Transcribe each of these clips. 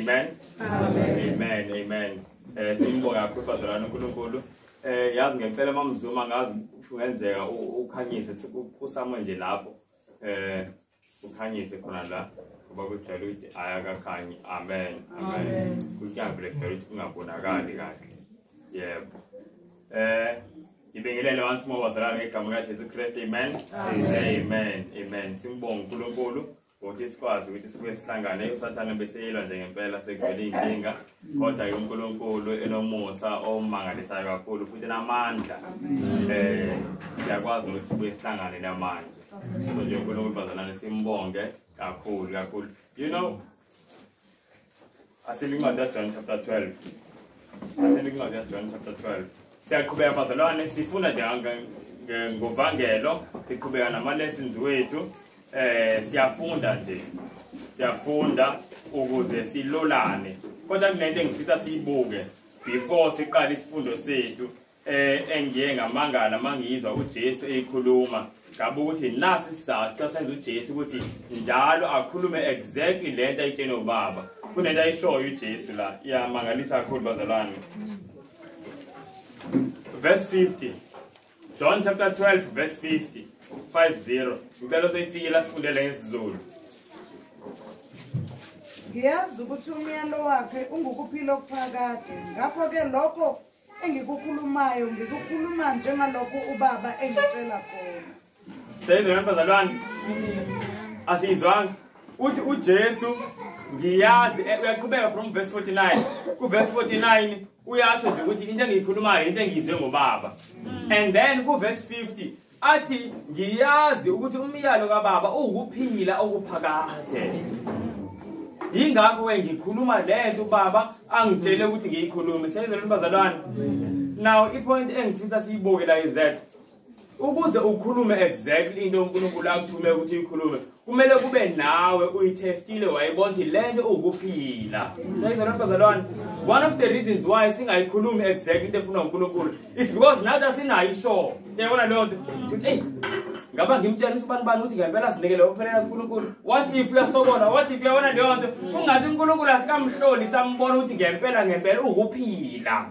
Amen. Amen. Amen. Simbonga kakhulu bazalwane uNkulunkulu. Yazi ngicela mamzuma ngazi ungenzeka ukhanyise kusamwe nje lapho. Ukhanyise khona la kuba kujala ukuthi ayakakhanyi. Amen. Amen. Kuyabule ukuthi ungabonakali kahle. Yebo. Ngibingelele once more bazalwane ngegama likaJesu Kristu. Amen. Amen. Amen. Simbonga uNkulunkulu. Ukuthi sikwazi ukuthi sibuye sihlangane usathana beseyilwa nje ngempela sekuvela inkinga kodwa uNkulunkulu enomusa omangalisayo kakhulu futhi namandla siyakwazi ukuthi sibuye sihlangane namanje so nje uNkulunkulu bazalwane simbonge kakhulu you know asilingathi John chapter 12 siyaqhubeka bazalwane sifunda nje ngovangelo siqhubeka nama lessons wethu siyafunda ukuze silolane kodwa kunento engifisa siyibuke before siqala isifundo sethu engiye ngamangala mangizwa uJesu eyikhuluma ngabe ukuthi nasi isizathu sasenza uJesu ukuthi njalo akhulume exactly lento ayitshene ubaba kunento ayishoyo uJesu la iyamangalisa kakhulu bazalwane. Verse 50, John chapter 12 verse 50 50. Ngicela soyifike la sifundele ngesiZulu. Ngiyazi ukuthi umyalo wakhe ungukuphila okuphakade. Ngakho ke lokho engikukhulumayo ngikukhuluma njengalokho ubaba engicela khona. Seyizwe bazalwane. Asizwanga uthi uJesu ngiyazi uyaqhubeka from verse 49. Ku verse 49 uyasho nje ukuthi into engiyikhulumayo into engizwe ngobaba. And then ku verse 50 athi ngiyazi ukuthi umyalo kaBaba ukuphila okuphakade. Yingakho ngikhuluma lento uBaba angitshele ukuthi ngiyikhulume. Seyizwe bazalwane. Now ipoint engifisa siyibuke la is that ukuze ukhulume exactly into uNkulunkulu akuthume ukuthi uyikhulume kumele kube nawe uyitestile wayibona ukuthi lento ukuphila. Seyizwe bazalwane. One of the reasons why singayikhulumi exactly into efuna uNkulunkulu is because nathi asinayo ishow. Uyabona leyo nto? Hey, ngaba ngimtshela isibani ukuthi ngempela sinikele ukuphelela uNkulunkulu. What if uyasokola? What if uyabona leyo nto? Ungathi uNkulunkulu asikamhloli sambona ukuthi ngempela ukuphila.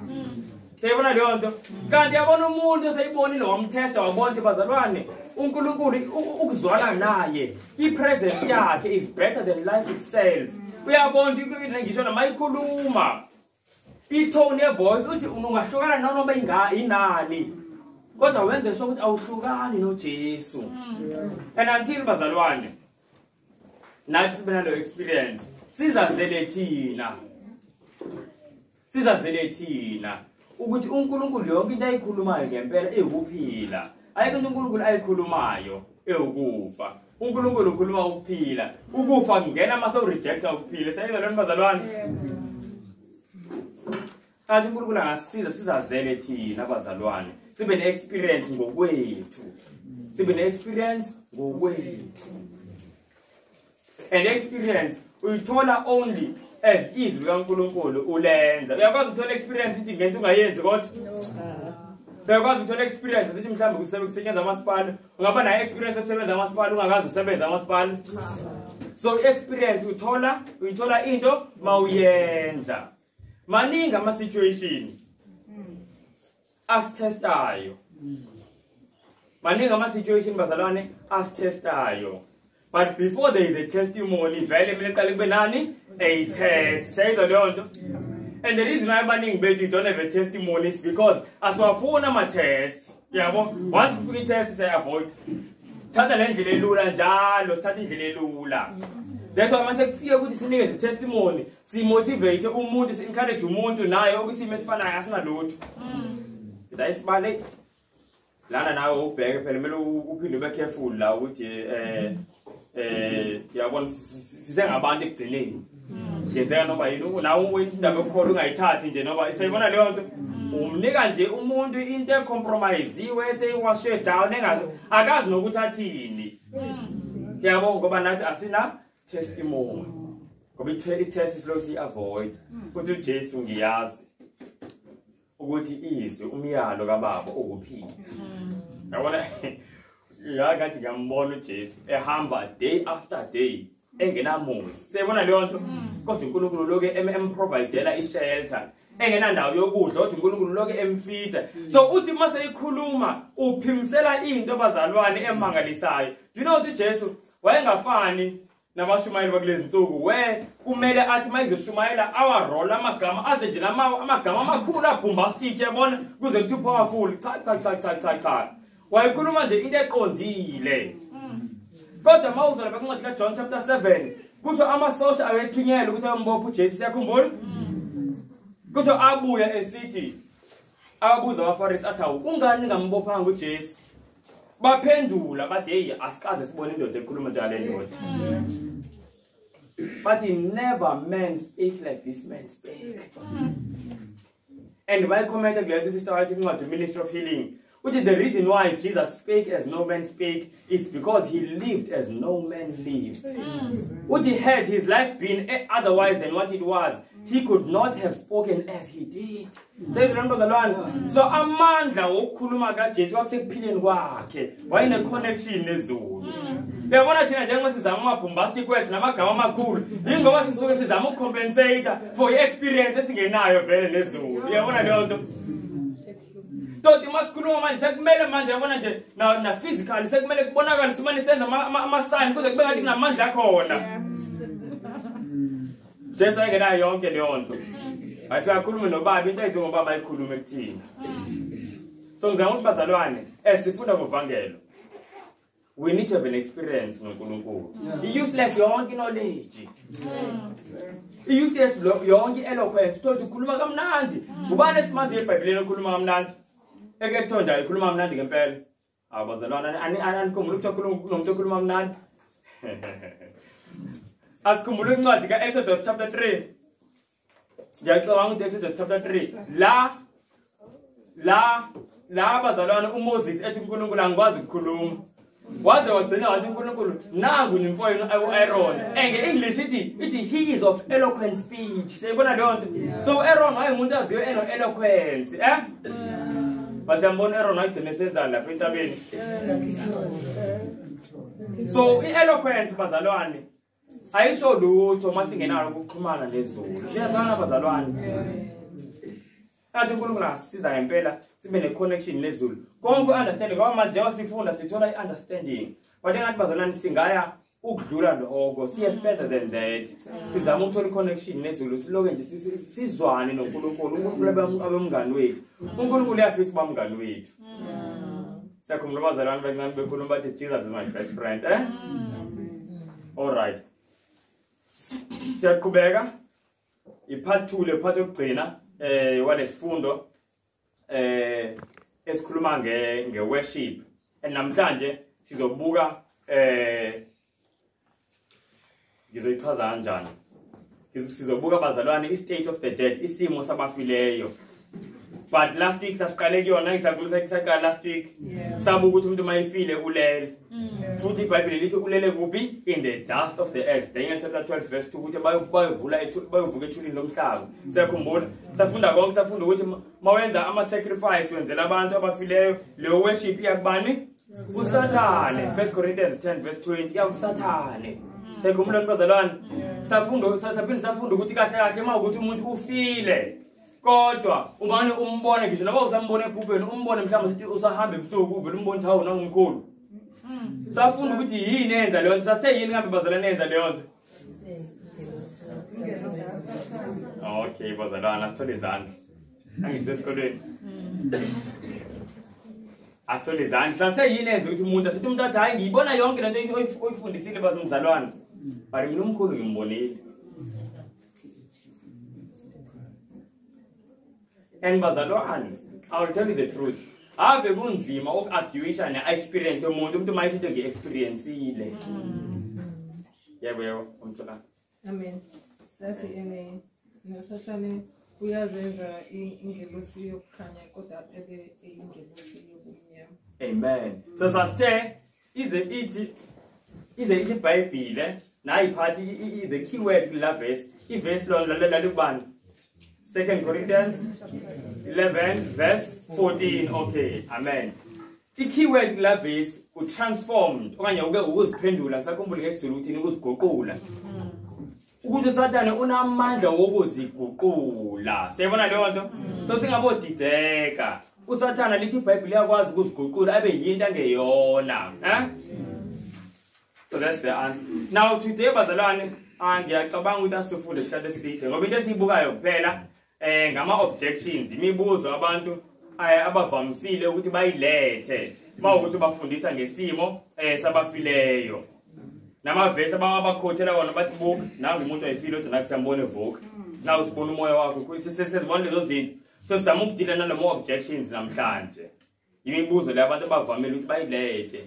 Seyibona leyo nto? Kanti yabona umuntu oseyibonile wamtesta wabona ukuthi bazalwane uNkulunkulu ukuzwana naye. I-presence yakhe is better than life itself. Uyabona ukuthi ngisho noma ikhuluma itone yevoice uthi ungahlukana noma inani kodwa wenze sho ukuthi awuhlukani noJesu. And until bazalwane nathi sibe nalo experience sizazele thina ukuthi uNkulunkulu yonke into ayikhulumayo ngempela ukuphila. Ayikho into uNkulunkulu ayikhulumayo ukufa. uNkulunkulu ukhuluma ukuphila. Ukufa kungena mase urejecta ukuphila. Seyizwe bazalwane. Athi uNkulunkulu angasiza sizazele thina abazalwane. Sibe ne-experience ngokwethu. And experience uyithola only as izwi kaNkulunkulu ulenza. Uyakwazi ukuthola experience ithi ngento ungayenzi kodwa. Uyakwazi ukuthola experience sithi mhlawumbe kusebenza amasipala. Ungaba nayo experience yokusebenza amasipala ungakazi usebenza amasipala. So experience uyithola into mawuyenza. Maningi ama situation asitestayo maningi ama-situation bazalwane asitestayo. But before there is a testimony, vele kumele kuqale kube nani? A test. Sayizwa leyo nto? And the reason why abaningi bethu don't have a testimony is because asiwafuna ama-test. Yabo, once kufika i-test say-avoid. Thatha le ndlela elula njalo, sithatha indlela elula. That's why mase kufika ukuthi sinikeze testimony, si-motivate umuntu, si-encourage umuntu naye okwisimo esifanayo asinalutho. Isibale lana nawe ubheke phela kumele uphinde ube careful la ukuthi yabona sisengabantu ekugcineni. Ngenzeka noma yini nawe indaba ekukhola ungayithathi nje noma isayibona leyo nto umnika nje umuntu into ecompromisewe seyiwashe down engazi akazi nokuthi athini. Yabo ngoba nathi asina testimony. Ngoba i-test isilo si-avoid. Ukuthi uJesu ngiyazi ukuthi izwe umyalo kababa ukuphila. Yabona yakathi ngambona uJesu ehamba day after day engenamuzi. Siyabona leyo nto kodwa uNkulunkulu loke emprovidela i-shelter. Engenandawo yokudla kodwa uNkulunkulu loke emfeeda. So uthi mase ikhuluma uphimisela into bazalwane emangalisayo. Do you know ukuthi uJesu wayengafani nabashumayeli bakulezi insuku we kumele athi mayizoshumayela awaroll amagama aze nje amagama amakhulu abombastic yabona kuze kuthi powerful cha wayikhuluma nje into eqondile. Kodwa mawuzona bencwadi kaJohn chapter 7 kuthiwa amasosha awethunyelwe ukuthi ambophe uJesu siyakhumbula kuthiwa abuya esithi ababuza abaFarisi athawu kungani ngambophanga uJesu baphendula bathi hey asikaze sibone indoda ekhuluma njalo lendoda. But he never man speak like this man speak. And by commented later sister writing about the ministry of healing, which is the reason why Jesus spake as no man spake is because he lived as no man lived. Would he had his life been otherwise than what it was, he could not have spoken as he did. Says remember the Lord. So amandla wokukhuluma kaJesu wasekuphileni kwakhe wayine connection nezulu. Uyabona thina njengoba sizama ama-bombastic words namagama amakhulu ingoba sisuke sizama ukucompensate for i-experience esingenayo vele nezulu. Uyabona leyo nto? Toti masikhuluma manje sekumele manje yabona nje na physical sekumele kubonakala simane senza ama-sign kuze kube ngathi kunamandla akhona. Jesu ayingenayo yonke leyo nto. Ayifika akhulume nobaba into ayizwe ngobaba ayikhulume kuthina. So ngizama ukuthi bazalwane sifunda ngovangelo. We need to have an experience noNkulunkulu. I-useless yonke knowledge. I-useless yonke eloquence. Tothi ukhuluma kamnandi. Ubani esimaziyo eBhayibhelini okhuluma kamnandi? Eke kuthonja ikhuluma kamnandi ngempela. Abazalwane anikhumbula ukuthi umuntu okhuluma kamnandi. Asikhumbule incwadi ka-Exodus chapter 3. Ngiyacabanga ukuthi Exodus chapter 3 la bazalwane uMoses ethi uNkulunkulu angikwazi ukukhuluma. Waze wagcina wathi uNkulunkulu nangu nimfowenu uAaron. Nge-English ithi he is of eloquent speech. Siyibona leyo nto. So Aaron wayengumuntu aziyo eloquence, But siyambona Aaron wayigcina esenza lapha entabeni. So i-eloquence bazalwane ayisho lutho masingenalo ukuxhumana nezulu. Siyazana bazalwane. Athi uNkulunkulu asiza ngempela sibe ne-connection nezulu. Konke understanding ngoba manje wasifunda sithola i-understanding. But engathi bazalwane singaya ukudlula lokho siye further than that. Sizama ukuthola i-connection nezulu siloke nje sizwane noNkulunkulu. uNkulunkulu abemngani wethu. uNkulunkulu uyafisa uba mngani wethu. Siyakhumbula bazalwane bancane bekhuluma bathi Jesus is my best friend, All right. Siyaqhubeka ipart 2 lepart yokugcina walesifundo esikhuluma nge-worship. And namhlanje sizobuka ngizoyichaza kanjani. Sizobuka bazalwane i-state of the dead, isimo sabafileyo. But last week sasiqale kuyona ngisaqala last week. Sabuka ukuthi umuntu mayifile ulele. Futhi iBhayibheli lithi ulele kuphi? In the dust of the earth. Daniel chapter 12 verse 2 ukuthi bayovuka ethulini lomhlaba. Siyakhumbula safunda konke safunda ukuthi mawenza ama-sacrifice wenzela abantu abafileyo leyo worship iyakubani? Usathane. 1 Corinthians 10 verse 20 iyakusathane. Siyakhumbula bazalwane safunda ukuthi kahle kahle uma ukuthi umuntu ufile kodwa umane umbone ngisho noma usambone ebhubheni umbone mhlawumbe sithi usahamba ebusuku uvela umbone hawu nangumkhulu safuna ukuthi yini enza leyo nto sasithe yini kambe bazalwane enza leyo nto okay bazalwane asithole izandla angizwe esikolweni asithole izandla sasithe yini enza ukuthi umuntu asithi umuntu athi hayi ngiyibona yonke lento oyifundisile bazalwane bari mina umkhulu ngimbonile and bazalwane I will tell you the truth ave kunzima uku-arguisha ne-experience yomuntu mayithi into ngi-experience-ile yebo umthulane amen sathi nosathane uyazenza ingelosi yokukhanya kodwa ebe ingelosi yobumnyama amen so sasithe ize ithi iBhayibhile nayiphathi the key word kula verse iverse lona lalibani 2 Corinthians 11 verse 14 okay amen key word kula verse transformed okanye ukuziphendula ngisakhumbula ngesizulu ukuthi ukuziguqula ukuthi usathane unamandla wokuziguqula siyabona leyo nto so singabodideka usathana lithi iBhayibhile yakwazi ukuziguqula abe yinto angeyona so that's the answer now today bazalwane ngiyacabanga ukuthi asifunde isikhathi eside ngoba into esiyibukayo kuphela ngama objections imibuzo abantu abavamisile ukuthi bayilethe mawukuthi bafundisa ngesimo sabafileyo namavesi abakhothela wona bathi book nangu umuntu ayifile ukuthi nakusambone evoka nawu sibona umoya wakho sesizibona lezo zinto so sizama ukudila nalamo objections namhlanje imibuzo le abantu abavamile ukuthi bayilethe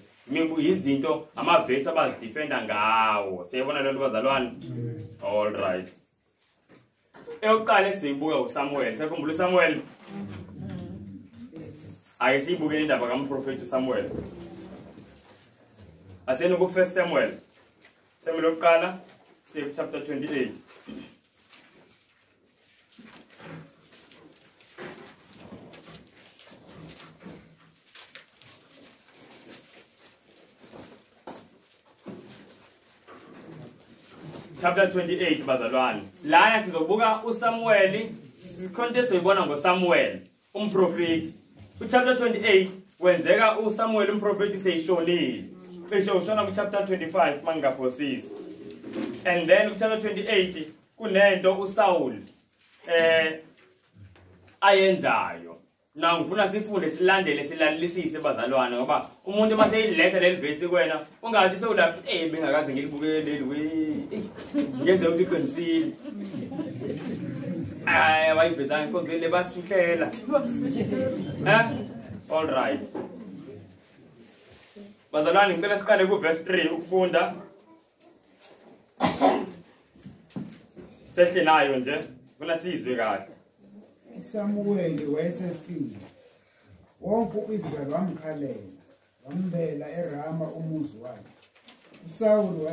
izinto amavesi abazidefenda ngawo siyabona lento bazalwane all right eyokuqala siyibuka uSamuel sekhumbula uSamuel ayisibuke indaba kaMprofeti Samuel asene ku 1 Samuel lokuqala chapter 28 chapter 28 bazalwane lana sizobuka uSamuel context soyibona ngoSamuel umprofeti chapter 28 wenzeka uSamuel umprofeti seyishonile seshona ku chapter 25 mangaphosisi and then ku chapter 28 kunento uSaul ayenzayo na ngifuna sifunde silandele silalelisise bazalwane ngoba umuntu mase iletha leli verse kwena ungathi sewulaphi bengakaze ngilibukele leli ngenze ukuthi iqinisile bayiveza inkonzile basihlela all right bazalwane ngicela siqale ku verse 3 ukufunda sehle nayo nje funa sizwe kahle Samuel wayesefile wonke uIsrael wamkhalela wambela eRama umuzi wakhe uSaul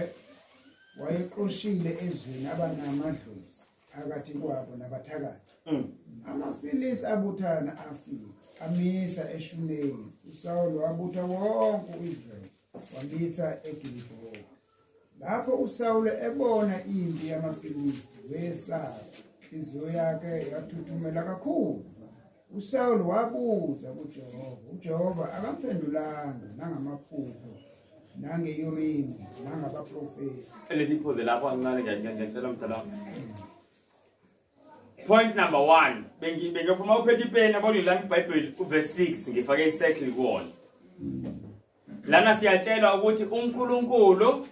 wayeqoshile ezweni abanamadlozi phakathi kwabo nabathakathi amaFilisti abuthana afika amisa eShunemi uSaul wabutha wonke uIsrael wamisa eGilboa lapho uSaul ebona impi yamaFilisti wesaba inhliziyo yakhe yathuthumela kakhulu uSaul wabuza kuJehova uJehova akamphendulanga nangamaphupho nangeUrim nangabaprofeti lesiphoze lapho kancane ngiyacela mdala point number 1 bengifuma uphethe ipeni abonilanga iBhayibheli uverse 6 ngifake i-circle kuona lana siyatshelwa ukuthi uNkulunkulu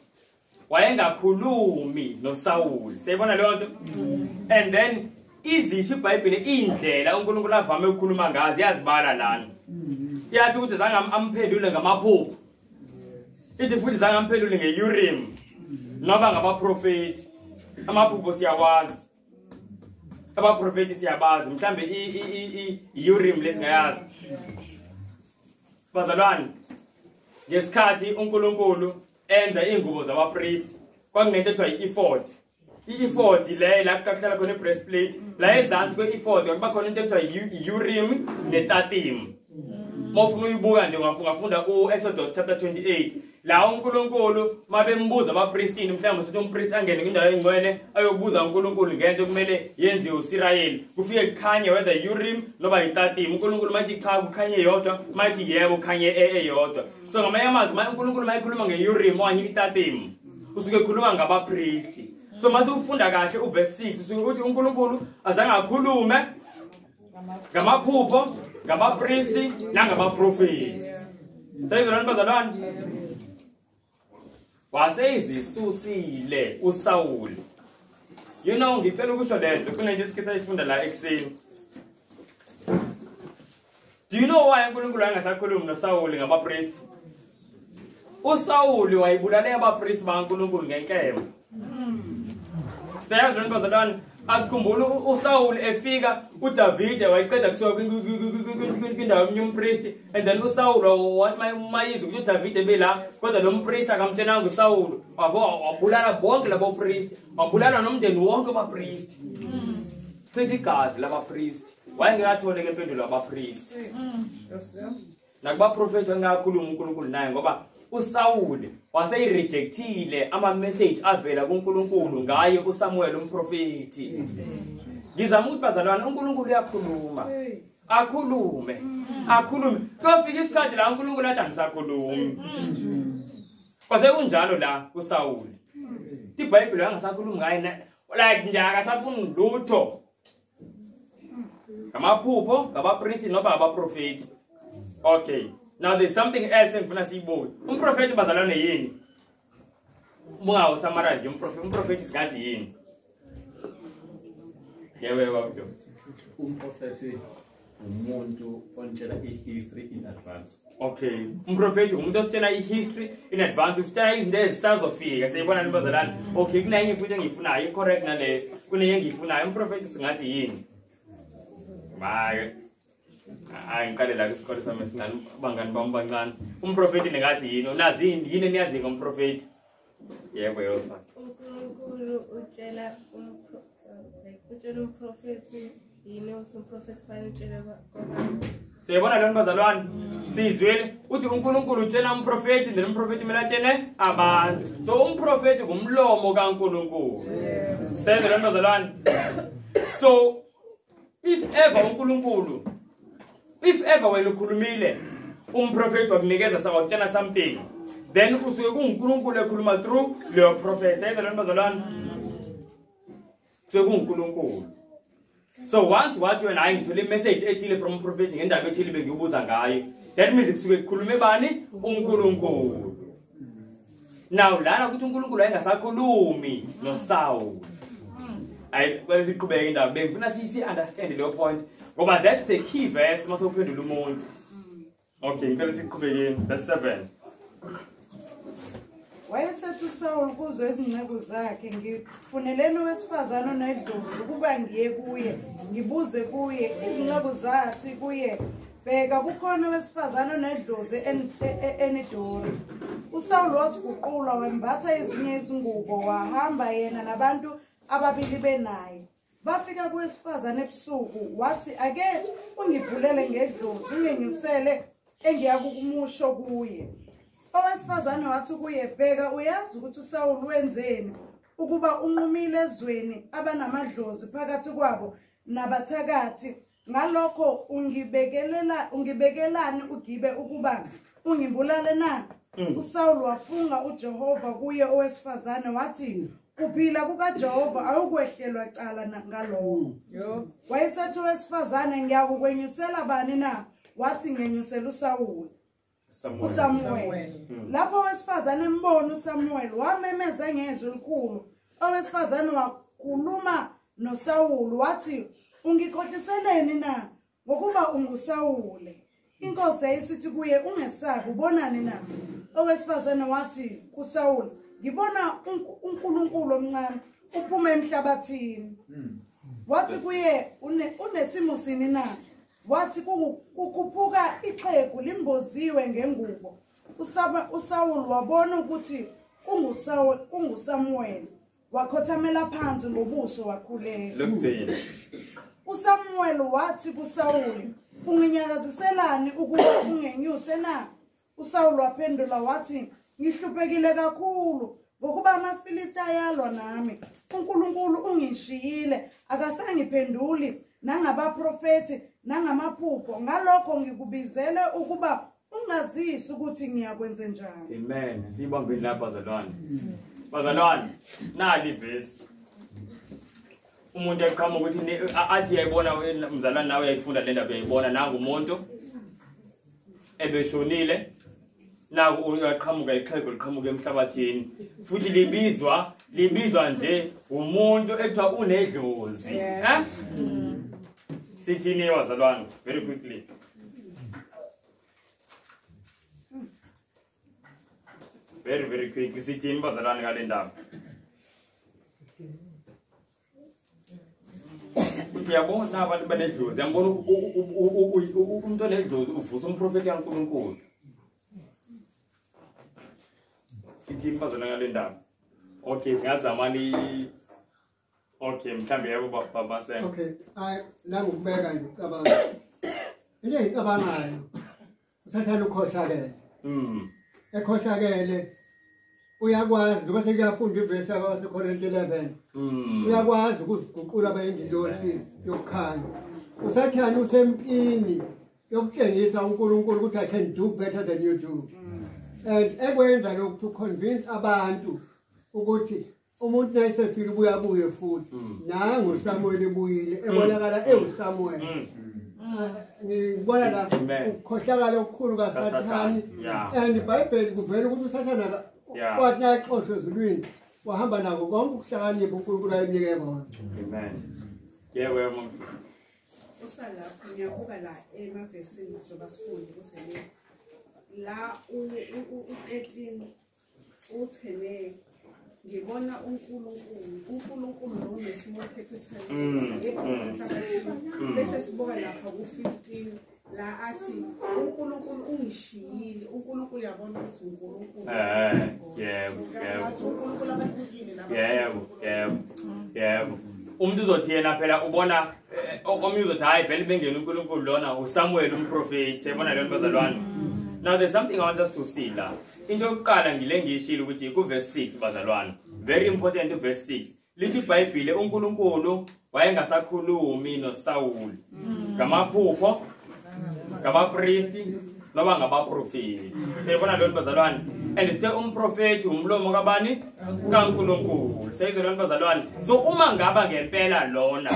wayengakhulumi noSaul siyibona leyo nto and then izisho iBhayibheli indlela uNkulunkulu avame ukukhuluma ngazo yazibala lana yathi ukuthi zange amphendule ngamaphupho ithi futhi zange amphendule ngeUrim noba ngabaprofeti amaphupho siyawazi abaprofeti siyabazi mhlambe iUrim lesingayazi bazalwane ngesikhathi uNkulunkulu enza ingubo zabapriest kwakunento ethiwa i-ephod i-ephod le la kuhlala khona i-breastplate la ezansi kwe-ephod kwakuba khona into ethiwa i-Urim ne-Thummim Mawufuna uyibuka nje ungafunda Exodus chapter 28 la uNkulunkulu mabembuza abapristini mhlawumbe sithi umpriest angene kwindawo engcwele ayobuza uNkulunkulu ngento kumele yenziwe uIsrael kufike kukhanye whether Urim noba iTatim uNkulunkulu mayithi cha kukhanye yodwa mayithi yebo kukhanye eyodwa so ngamanye amazwi uNkulunkulu mayikhuluma ngeUrim okanye iTatim usuke ekhuluma ngabapristi so mase ufunda kahle uverse 6 usuke uthi uNkulunkulu azange akhulume ngamaphupho ngabapristi nangabaprofeti sayizolani bazalwane waseyizisusile uSawuli you know ngicela ukusho lento kunenje isikhathi sayifunda la ekseni do you know why uNkulunkulu angasakhulumi noSawuli ngabapristi uSawuli wayibulale abapristi baNkulunkulu ngenkemba sayazolani bazalwane asikhumbule uSawuli efika uDavid wayiqeda kusuka kwindawo yompristi and then uSawuli what mayizi ukuthi uDavid ebela kodwa lo mpristi akamtshena nguSawuli wabulala bonke labo priest wabulala nomndeni wonke abapristi sithi igazi labapristi wayengekatholeke impendulo yabapristi nakuba prophet engakhuluma uNkulunkulu naye ngoba uSawuli waseyirejectile ama message avela kuNkulunkulu ngaye kuSamuel umprofeti ngizama ukuthi bazalwane uNkulunkulu uyakhuluma akhulume kufika isikhathi la uNkulunkulu athi angisakhulumi kwase kunjalo la kuSawuli iBhayibheli yangasakhulumi ngaye like njaka safuna lutho ngamaphupho ngabapriest noba abaprofeti okay now there's something else engifuna siyibuke umprofeti bazalwane yini bungawo summarize umprofeti singathi yini yewe babyo umprofeti umuntu ontshela ihistory in advance okay umprofeti umuntu ositshela ihistory in advance usitshela izinto ezisazofika siyibona nibazalwane okay kunenye futhi engiyifunayo correct nale kunenye engiyifunayo umprofeti singathi yini maye ngicale la isikole sami esingani bangani bami bancane umprofeti nengathi yini unazi yini eniyazi ngomprofeti yebo yofa uNkulunkulu utshela umprofeti yini usumprofeti fanele utshela kwabantu siyabona lona bazalwane sizwele uthi uNkulunkulu utshela umprofeti then umprofeti melatshene abantu so umprofeti ngumlomo kaNkulunkulu siyabona lona bazalwane so if ever welukhulumile umprofeti wakunikeza sakutshela something then usuke kuNkulunkulu ekhuluma through leyo prophet siyabona lona bazalwane kuNkulunkulu so once what you and I ngithole message ethile from prophet ngendaba ethile bengibuza ngayo that means kusuke kukhulume bani uNkulunkulu now lana ukuthi uNkulunkulu ayengasakhulumi noSawuli siqhubeke indaba bengifuna understand leyo point ngoba that's the key verse mase uphendula umuntu okay ngicela siqhubekeni verse 7 wayesethi uSawuli kuzo izingceku zakhe ngifuneleni owesifazane onedlozi ukuba ngiye kuye ngibuze kuye izingceku zathi kuye bheka kukhona owesifazane onedlozi enidori uSawuli wasiguqula wembatha ezinye izingubo wahamba yena nabantu ababili benaye bafika kuwesifazane ebusuku wathi ake ungivulele ngedlozi ungenyusele engiyakukumusho kuye owesifazane wathi kuye bheka uyazi ukuthi uSawuli wenzeni ukuba unqumile ezweni abanamadlozi phakathi kwabo nabathakathi ngalokho ungibekelani ugibe ukuba ungimbulale na uSawuli wafunga uJehova kuye owesifazane wathi kuphila kukaJehova awukwehlelwa cala ngalokho wayesethi owesifazane ngiyakukwenyusela bani na wathi ngenyusela uSawuli uSamuel lapho owesifazane embona uSamuel wamemeza ngezwi elikhulu owesifazane wakhuluma noSawuli wathi ungikhohliseleni na ngokuba unguSawuli inkosi yayisithi kuye ungesabi ubonani na owesifazane wathi kuSawuli ngibona uNkulunkulu omncane uphuma emhlabathini wathi kuye unesimo sini na wathi kukhuphuka ixhegu limboziwe ngengubo uSawuli wabona ukuthi unguSamuel wakhothamela phansi ngobuso wakhulela uSamuel wathi kuSawuli Unginyakaziselani ukuba ungenyuse na? uSawuli waphendula wathi, ngihluphekile kakhulu ngokuba amaFilisti ayalwa nami. uNkulunkulu ungishiyile, akasangiphenduli nangabaprofeti nangamaphupho. Ngalokho ngikubizele ukuba ungazisi ukuthi ngiyakwenze njani. Amen. Siyibambeni lapha bazalwane. Bazalwane, nali verse. Umuntu eqhamuka ukuthi athi yayibona umzalwane nawe yayifunda le ndaba yayibona nangu umuntu ebeshonile naku uyaqhamuka ixhego liqhamuka emhlabathini futhi libizwa nje umuntu ekuthiwa unedlozi. Sithini bazalwane very quickly. Very quickly sithini bazalwane ngale ndaba. Uyabona abantu banedlozi, yangibona umuntu onedlozi uvusa umprofeti kaNkulunkulu. Sithini bazalwane ngale ndaba. Okay, singazama okay, mhlambe yabo baba sen. Okay, la ngikubeka nje cabanga. Into engicabangayo usathana ukhohlakele. Ekhohlakele uyakwazi ngoba sekuyafunda ivesi yaseKorinte 11. Uyakwazi ukuziguqula abayingilosi yokukhanya. Usathana usempini yokutshengisa uNkulunkulu ukuthi I can do better than you do. And ekwenza lokhu to convince abantu ukuthi umuntu nayesefika ubuye futhi nangu uSamuel ebuyile ebonakala ewuSamuel. Ngibona la ukhohlakala okukhulu kaSathane and iBhayibheli kuvela ukuthi uSathane kwathi naxoshwe ezulwini wahamba nako konke ukuhlakanipha uNkulunkulu ayinike bona. Amen. Yebo usalapho ngiyabuka la emavesini njengoba sifunde ukuthi la u-18 uthene ngibona uNkulunkulu lo nesimo phekethana bese sibuka lapha ku-15 la athi uNkulunkulu ungishiyile. uNkulunkulu yabona ukuthi uNkulunkulu yebo umuntu uzothi yena phela ubona okomnye uzothi hayi vele bengena uNkulunkulu lona uSamuel umprofeti. Siyabona lento bazalwane. Now there's something I want us to see la. Into yokuqala ngile ngishilo ukuthi ku verse 6 bazalwane. Very important verse 6. Lithi iBhayibheli uNkulunkulu wayengasakhulumi noSawuli ngamaphupho, ngabapriesti noma ngabaprofeti. Siyabona lento bazalwane. And still umprofeti umlomo kabani kaNkulunkulu. Siyizwa lento bazalwane. So uma ngaba ngempela lona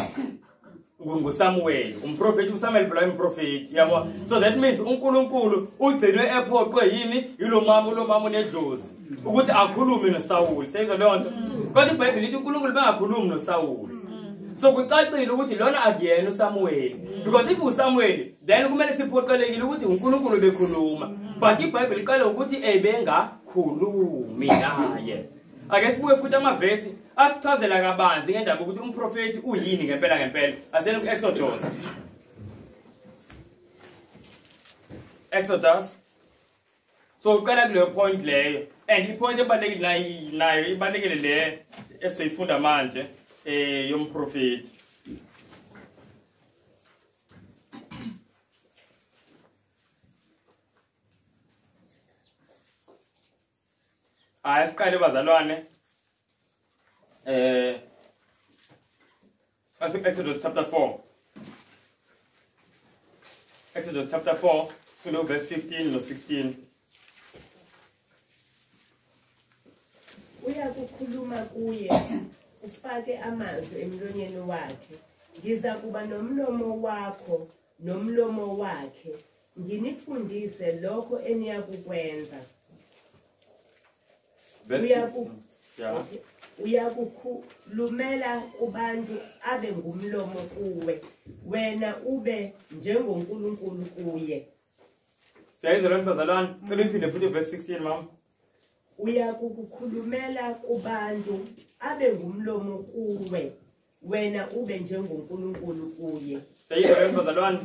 nguSamuel umprofeti uSamuel phela umprofeti yabo. So that means uNkulunkulu ugcinwe ephoqwe yini yilo mama nedlozi ukuthi akhulume noSawuli. Siyizwa lonto. Kodwa iBhayibheli lithi uNkulunkulu bengakhulumi noSawuli. So kucacile ukuthi lona akuyena uSamuel, because if uSamuel then kumele siphoqelekile ukuthi uNkulunkulu bekhuluma, but iBhayibheli iqala ukuthi ebengakhulumi naye. Ake sibuye futhi amavesi asichazela kabanzi ngendaba ukuthi umprofeti uyini ngempela. Asena ku-Exodus. So uqala kuleyo point leyo, and ipoint ebalulekile nayo ibalulekile le esiyifunda manje yomprofeti. Asiqale bazalwane Exodus chapter 4. Exodus chapter 4 to verse 15 or 16. Uyakukhuluma kuye ufake amazwi emlonyeni wakhe. Ngiza kuba nomlomo wakho nomlomo wakhe. Nginifundise lokho eniyakukwenza. Uyakukhulumela kubantu abe ngumlomo kuwe, wena ube njengoNkulunkulu kuye. Siyayizwa lento bazalwane. Cela iphinde futhi verse 16 mama. Uyakukhulumela kubantu abe ngumlomo kuwe, wena ube njengoNkulunkulu kuye. Siyayizwa lento bazalwane.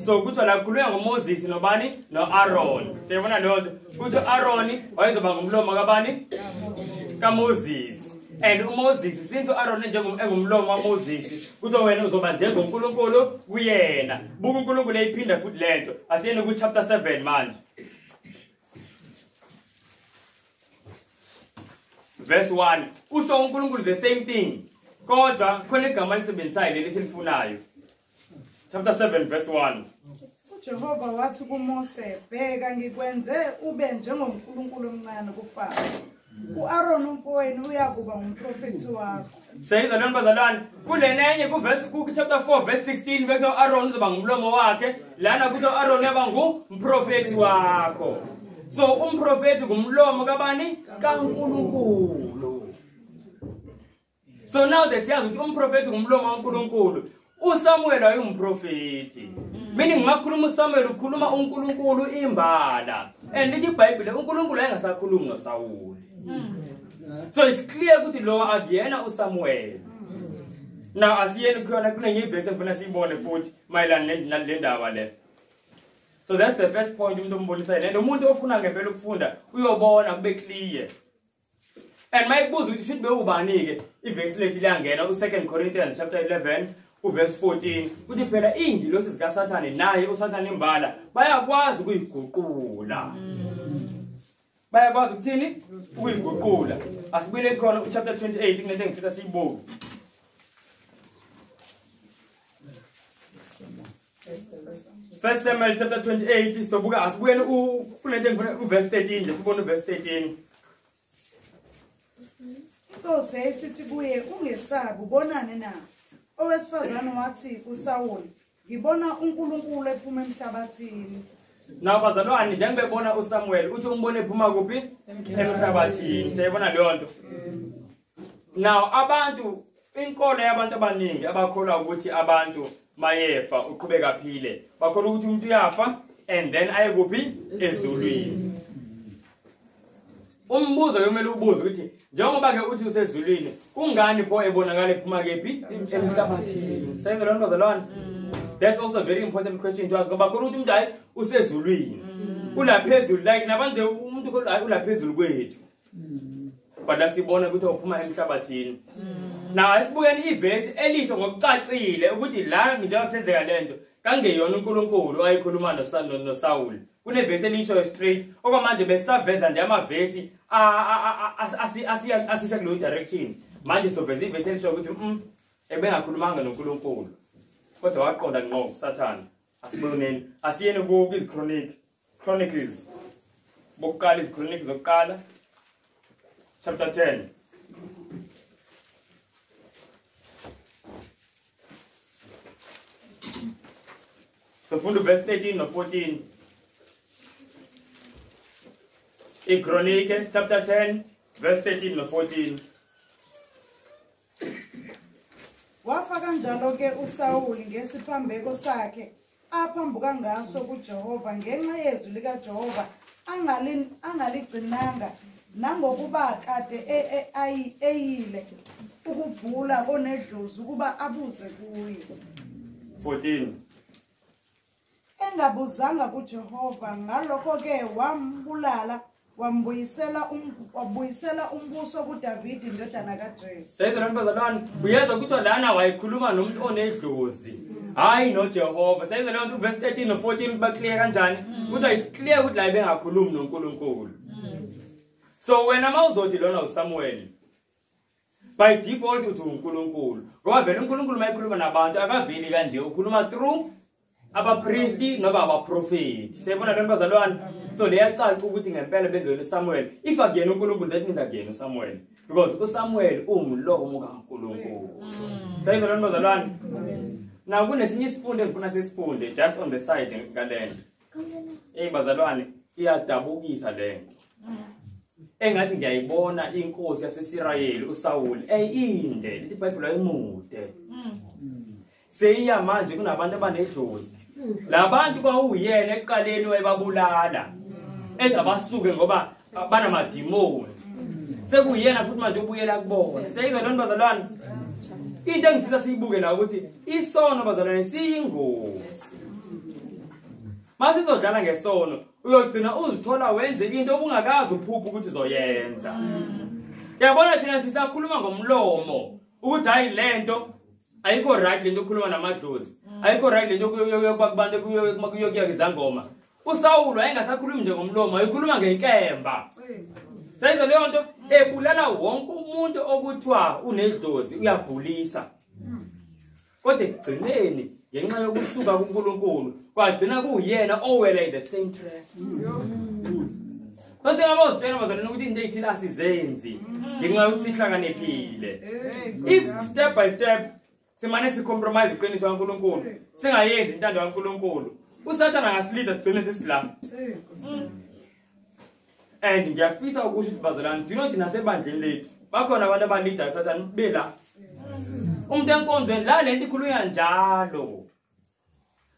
So kuthiwa la kukhulunywa ngoMoses nobani noAaron. Siyabona lento. Kuthi uAaron wayezoba ngumlomo kabani? KaMoses. And uMoses since uAaron engumlomo waMoses kuthiwa wena uzoba njengoNkulunkulu kuyena. Buka uNkulunkulu eyiphinda futhi lento. Asiyene ku chapter 7 manje. Verse 1. Usho uNkulunkulu the same thing. Kodwa khona igama lisebenzisayo leli silifunayo. Chapter 7 verse 1. uJehova wathi kuMose, bheka ngikwenze ube njengoNkulunkulu omncane kuFaro. uAaron umfowenu uyakuba umprofeti wakho. Sayiza lona bazalwane kulenenye ku chapter 4 verse 16 bethi uAaron uzoba ngumlomo wakhe lana kuthi uAaron yaba ngumprofeti wakho. So umprofeti ngumlomo kabani kaNkulunkulu. So now that siyazi ukuthi umprofeti ngumlomo kaNkulunkulu, uSamuel wayengumprofeti. Meaning makhuluma uSamuel ukhuluma uNkulunkulu imbala. And lithi iBhayibheli uNkulunkulu ayengasakhulumi noSawuli. So it's clear ukuthi lo akuyena uSamuel. Now asiyeni khona kunenye ivesi engifuna siyibone futhi mayelana nale ndaba le. So that's the first point umuntu ombonisa le. Umuntu ofuna ngempela ukufunda uyobona kube clear. And mayibuza ukuthi should be ubani ke ivesi lethi liyangena u2 Corinthians chapter 11 verse 14 kuthi phela ingilosi zika Sathane naye uSathane imbala bayakwazi ukuyiguqula. Bayakwazi ukuthini ukuyiguqula. Asibuyele khona chapter 28 kunento engifisa siyibuke. First Samuel chapter 28 so buka asibuyele kulento engifuna verse 13 nje sibone verse 13. Inkosi yayisithi kuye, ungesabi, ubonane na. Owesifazane wathi kuSawuli, ngibona uNkulunkulu ephuma emhlabathini. Now bazalwane njengebona uSamuel uthi umbone ephuma kuphi emhlabathini. Sayibona leyo nto. Now abantu inkolo yabantu abaningi abakholwa ukuthi abantu mayefa uqhubeka phile. Bakholwa ukuthi umuntu uyafa and then aye kuphi ezulwini. Umbuzo yomele ubuze ukuthi njengoba ke uthi usezulwini kungani pho ebonakala ephuma kephi emhlabathini. Sayibona lento bazalwane. That's also a very important question to ask ngoba khona ukuthi umuntu hayi usezulwini. Ulaphezulu like nabantu umuntu ulaphezulu kwethu. But lasibona ukuthi uphuma emhlabathini. Now asibukeni ivesi elisho ngokucacile ukuthi la njengoba kusenzeka lento kangeyona uNkulunkulu wayikhuluma noSawuli. Kunevesi elisho straight okwamanje besaveza nje amavesi asisa kulo direction. Manje soveza ivesi elisho ukuthi ebengakhulumanga noNkulunkulu. Kodwa waqonda ngqo kuSathane. Asiboneni asiyene ku Chronicles. Bokuqala iziChronicles zokuqala chapter 10. So from the verse 13 or 14. In Chronicles chapter 10 verse 13 or 14. Wafa kanjalo ke uSawuli ngesiphambeko sakhe aphambuka ngaso kuJehova ngenxa yezwi likaJehova angaligcinanga nangokuba kade eyile ukubhula konedlozi ukuba abuze kuye. 14. Engabuzanga kuJehova ngalokho ke wambulala wambuyisela umbuso kuDavidi indodana kaJese. Sayizona bazalwane uyezwa ukuthi lana wayikhuluma nomuntu onedlozi hayi noJehova. Sayizona lento verse 13 no 14 ba clear kanjani ukuthi it's clear ukuthi la bengakhulumi noNkulunkulu. So wena mawuzothi lona uSamuel by default uthi uNkulunkulu ngoba vele uNkulunkulu mayikhuluma nabantu akaveli kanje ukhuluma through abapriesti noba abaprofeti. Sayibona lento bazalwane. So leyacaca ukuthi ngempela benzweni uSamuel if again uNkulunkulu that means again uSamuel because uSamuel umlomo kaNkulunkulu. Sayizona lento bazalwane. Now kunesinye isifundo engifuna sesifunde just on the side ngalento. Bazalwane iyadabukisa lento. Engathi ngiyayibona inkosi yaseSirayeli uSawuli inde lithi iBhayibheli ayimude. Seyiya manje kunabantu abanedlozi. Labantu kwawuyena eqaleni wayebabulala. Ezabasuke ngoba banamadimoni. Sekuyena futhi manje ubuyela kubona. Seyizwa lento bazalwane. Into engifisa siyibuke la ukuthi isono bazalwane siyingozi. Mase sizodlala ngesono uyogcina uzithola wenze into obungakazi uphupha ukuthi uzoyenza. Yabona thina sisakhuluma ngomlomo ukuthi hayi lento ayikho right lento okhuluma namadlozi. Ayikho right lento yokubantu kuyokuya izangoma. uSawulu wayengasakhulumi nje ngomlomo ayikhuluma ngenkemba Sayizo leyo nto ebulala wonke umuntu okuthiwa unedlozi uyabhulisa kodwa egcineni ngenxa yokusuka kuNkulunkulu kwagcina kuyena owela in the same trap Base ngabozitshela bazalwane ukuthi into eyithila asizenzi ngenxa yokuthi sihlakaniphile if step by step simane sicompromise iqiniso kaNkulunkulu singayenzi intando kaNkulunkulu uSathane angasilida sigcine sesilapha and ngiyafisa ukusho ukuthi bazalwane do not nasebandleni lethu bakhona abantu abalida uSathane bela umuntu enkonzweni la lento ikhulunywa njalo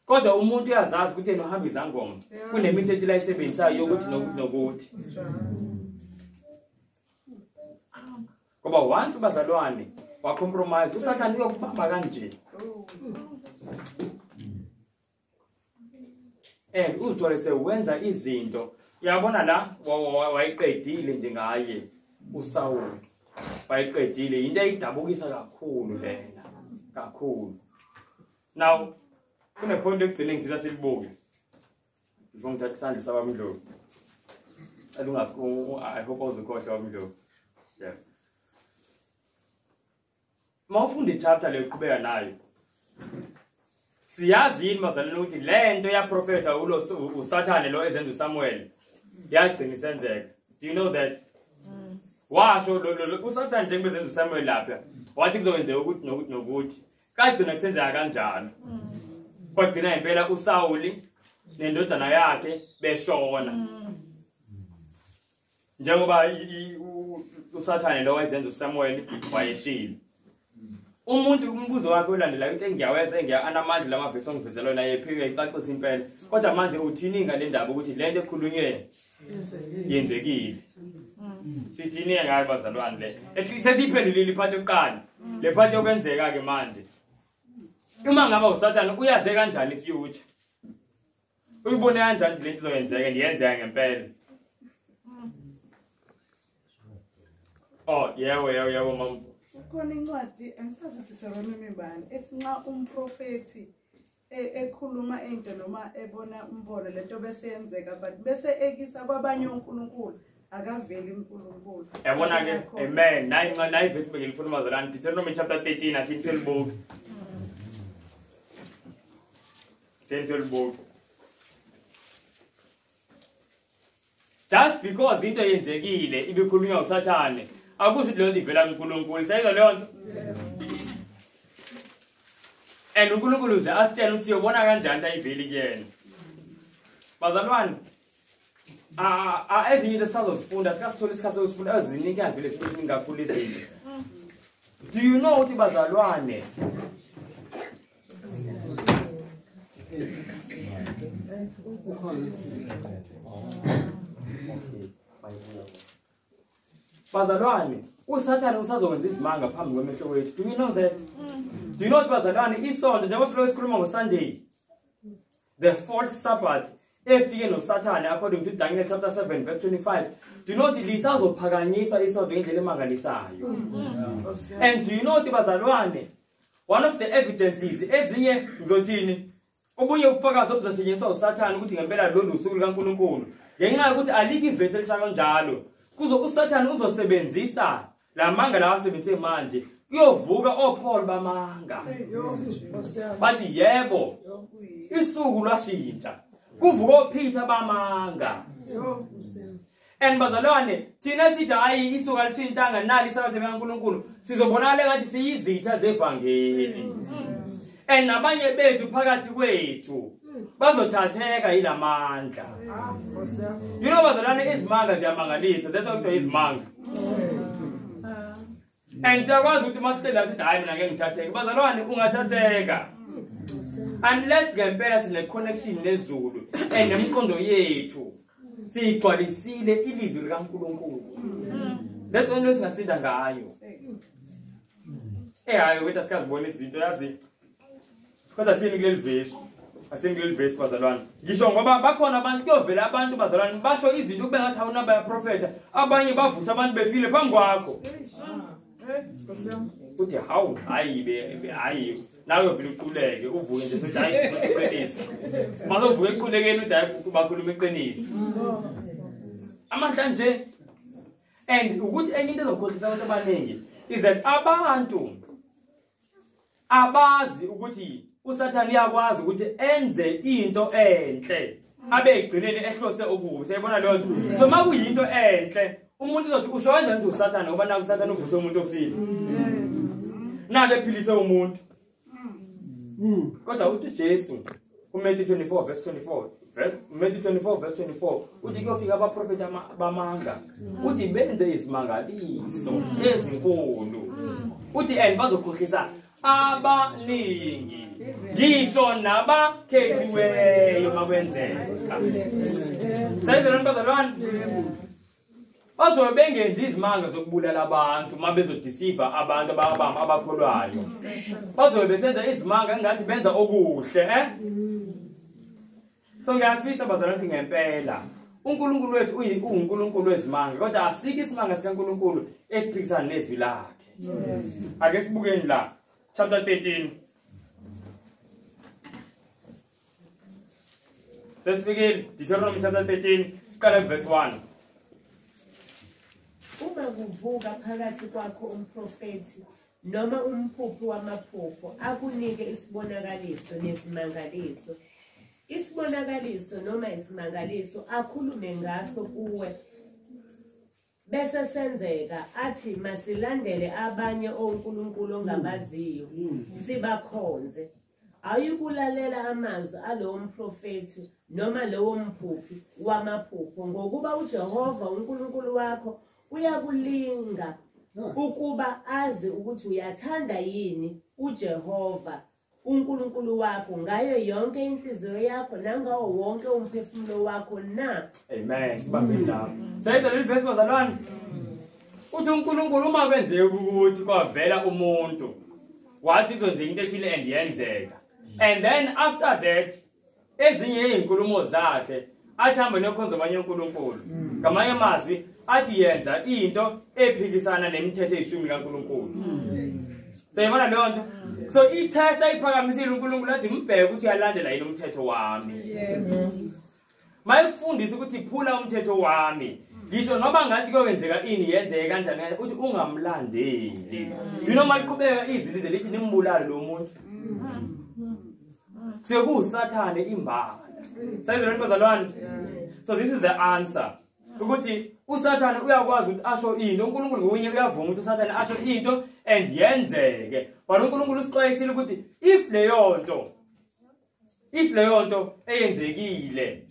kodwa umuntu uyazazi ukuthi yena uhamba izangoma kunemithetho la isebenzisayo yokuthi nokuthi ngoba once bazalwane wa compromise uSathane uyokubamba kanje uzithole sewenza izinto uyabona la wayiqedile nje ngaye uSawulu wayiqedile into eyidabukisa kakhulu lena kakhulu now kune point ekugcine ngifisa silibuke before ngithatha isandla sabamdlovu I hope uzikhohle wamdlovu yeah mawufunda ichapter le uqhubeka nayo siyazi yini bazalwane ukuthi lento ya profeta uSathane lo ezenza uSamuel yagcina isenzeka do you know that washo uSathane njengoba ezenza uSamuel lapha wathi kuzokwenzeka ukuthi nokuthi kagcina kuthenzeka kanjalo kodwa impela uSawuli nendodana yakhe beshona njengoba uSathane lo wayezenza uSamuel wayeshila umuntu umbuzo wakhe olandelayo into engiyawenza anamandla lamavesi ongivezela yona yephike icacisa impela kodwa manje uthini ngale ndaba ukuthi lento ekhulunywe yenzekile sithini ngayo bazalwane le sesiphendulile iphathi yokuqala le phathi yokwenzeka ke manje uma ngaba uSathane uyaze kanjani ifuture uyibone kanjani lento izoyenzeka ndiyenzeka ngempela oh yebo mama Khona incwadi angisazi Deuteronomy bani ethi nxa umprofeti ekhuluma into noma ebona umbono lento bese yenzeka but bese ekisa kwabanye uNkulunkulu akaveli uNkulunkulu yabona ke amen nayi verse bekele ufuna bazalwane Deuteronomy chapter 13 asinthel book Central book just because into yenzekile ibikhulunywa uSathane akusho leyo nto ivela kuNkulunkulu sayizwa leyo nto and uNkulunkulu uze asitshela ukuthi siyobona kanjani ayiveli kuyena bazalwane ezinye into esazozifunda sikasithola isikhathi sokufunda eziningi avele siningi kakhulu izinto do you know ukuthi bazalwane bazalwane uSathane usazokwenza izimanga phambi kwemehlo wethu do you know that do you know ukuthi bazalwane isonto njengoba siloku sikhuluma ngoSunday the fourth Sabbath efike noSathane according to Daniel chapter 7 verse 25 do you know ukuthi lisazophakanyiswa isonto ngendlela emangalisayo and do you know ukuthi bazalwane one of the evidences ezinye ngizothini ubunye ubufakazi obuzosetshenziswa uSathane ukuthi ngempela lolu usuku likaNkulunkulu ngenxa yokuthi alikho ivesi elishaya kanjalo uSathane uzosebenzisa lamanga lawa asebenzise manje kuyovuka oPaul bamanga bathi yebo isuku lwashintsha kuvuka oPeter bamanga and bazalwane thina sithi hayi isuku alishintanga nali isabathe kaNkulunkulu sizobonakala ngathi siyizitha zevangeli and nabanye bethu phakathi kwethu bazothatheka yilamandla you know bazalwane izimanga ziyamangalisa that's what izimanga and siyakwazi ukuthi masitela sithi hayi mina ngeke ngithatheke bazalwane ungathatheka unless ngempela sine connection nezulu and nemqondo yethu siyigcwalisile ilizwi likaNkulunkulu that's one lesingasinda ngayo hayi wethu asikazibona izinto yazi kodwa sini kuleli verse asingle verse bazalwane ngisho ngoba bakhona abantu kuyovela abantu bazalwane basho izinto kube ngathi awunamba ya prophet abanye bavusa abantu befile phambi kwakho uthi hawu hayi nawe vele uquleke uvuke nje sokuthi hayi iqiniso mazovuke equlekeni uthi hayi bakhuluma iqiniso amandla nje. And ukuthi enye into ezokhohlisa abantu abaningi is that abantu abazi ukuthi uSathane uyakwazi ukuthi enze into enhle abe egcineni ehlose okubi. Siyabona leyo nto. So makuyinto enhle umuntu uzothi usho kanjani ukuthi uSathane ngoba naku uSathane uvuse umuntu ofile. Naze ephilise umuntu. Kodwa uthi Jesu kuMatthew 24 verse 24 Matthew 24 verse 24 uthi kuyofika abaprofeti bamanga uthi benze izimangaliso ezinkulu uthi and bazokhohlisa abaningi ngisho nabakhethiweyo makwenzeka. Sayizona bazalwane bazobe bengenzi izimanga zokubulala abantu mabezodeceive abantu abakholwayo. Bazobe besenza izimanga engathi benza okuhle So ngiyafisa bazalwane ngempela uNkulunkulu wethu uyiNkulunkulu wezimanga kodwa asike isimanga sikaNkulunkulu esiphikisana nezwi lakhe. Ake sibukeni la chapter 13. Sesifike Deuteronomy chapter 13 qala verse 1. Uma kuvuka phakathi kwakho umprofeti noma umphuphu wamaphupho akunike isibonakaliso nesimangaliso. Isibonakaliso noma isimangaliso akhulume ngaso kuwe bese senzeka athi masilandele abanye onkulunkulu ongabaziyo sibakhonze. Ayikulalela amazwi alowo mprofeti noma lowo mphuphi wamaphupho ngokuba uJehova uNkulunkulu wakho uyakulinga ukuba azi ukuthi uyathanda yini uJehova uNkulunkulu wakho ngayo yonke inhliziyo yakho nangawo wonke umphefumulo wakho na. Amen. Sibambeni lapho. Sayizwa leli verse bazalwane. Uthi uNkulunkulu uma kwenzeka ukuthi kwavela umuntu wathi uzonze into ethile and yenzeka. And then after that ezinye izinkulumo zakhe athi hambe nokhonza abanye uNkulunkulu. Ngamanye amazwi athi yenza into ephikisana nemithetho eyishumi kaNkulunkulu. Sayibona leyo nto. So ithetha ayiphakamisile uNkulunkulu athi mbheke ukuthi uyalandela yini umthetho wami. Mayikufundisa ukuthi phula umthetho wami. Ngisho noba ngathi kuyenzeka ini yenzeke kanjani uthi ungamlandeli. Yino maliqhubeka izwi lize lithi nimbulale lo muntu. Sekusathane imbala. Sayizona bazalwane. So this is the answer. Ukuthi uSathane uyakwazi ukuthi asho into uNkulunkulu ngokunye uyavuma ukuthi uSathane asho into and yenzeke. But uNkulunkulu usixwayisile ukuthi if leyo nto eyenzekile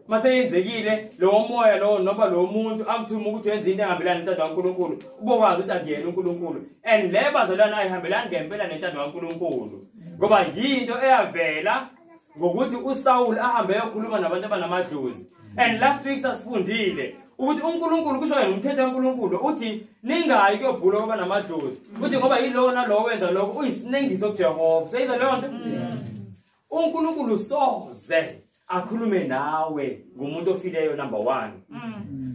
mase yenzekile lo moya lo noma lo muntu akuthuma ukuthi wenze into engihambelana nentando kaNkulunkulu ubokwazi ukuthi akuyena uNkulunkulu and le bazalwane ayihambelani ngempela nentando kaNkulunkulu ngoba yinto eyavela ngokuthi uSaul ahambe eyokhuluma nabantu abanamadlozi. And last week sasifundile ukuthi uNkulunkulu kusho yena umthetho kaNkulunkulu uthi ningayi kuyobhula ngoba namadlozi uthi ngoba yilo nalo wenza lokho uyisinengiso kuJehova. Sayizwa leyo nto. uNkulunkulu soze akhulume nawe ngumuntu ofileyo number 1.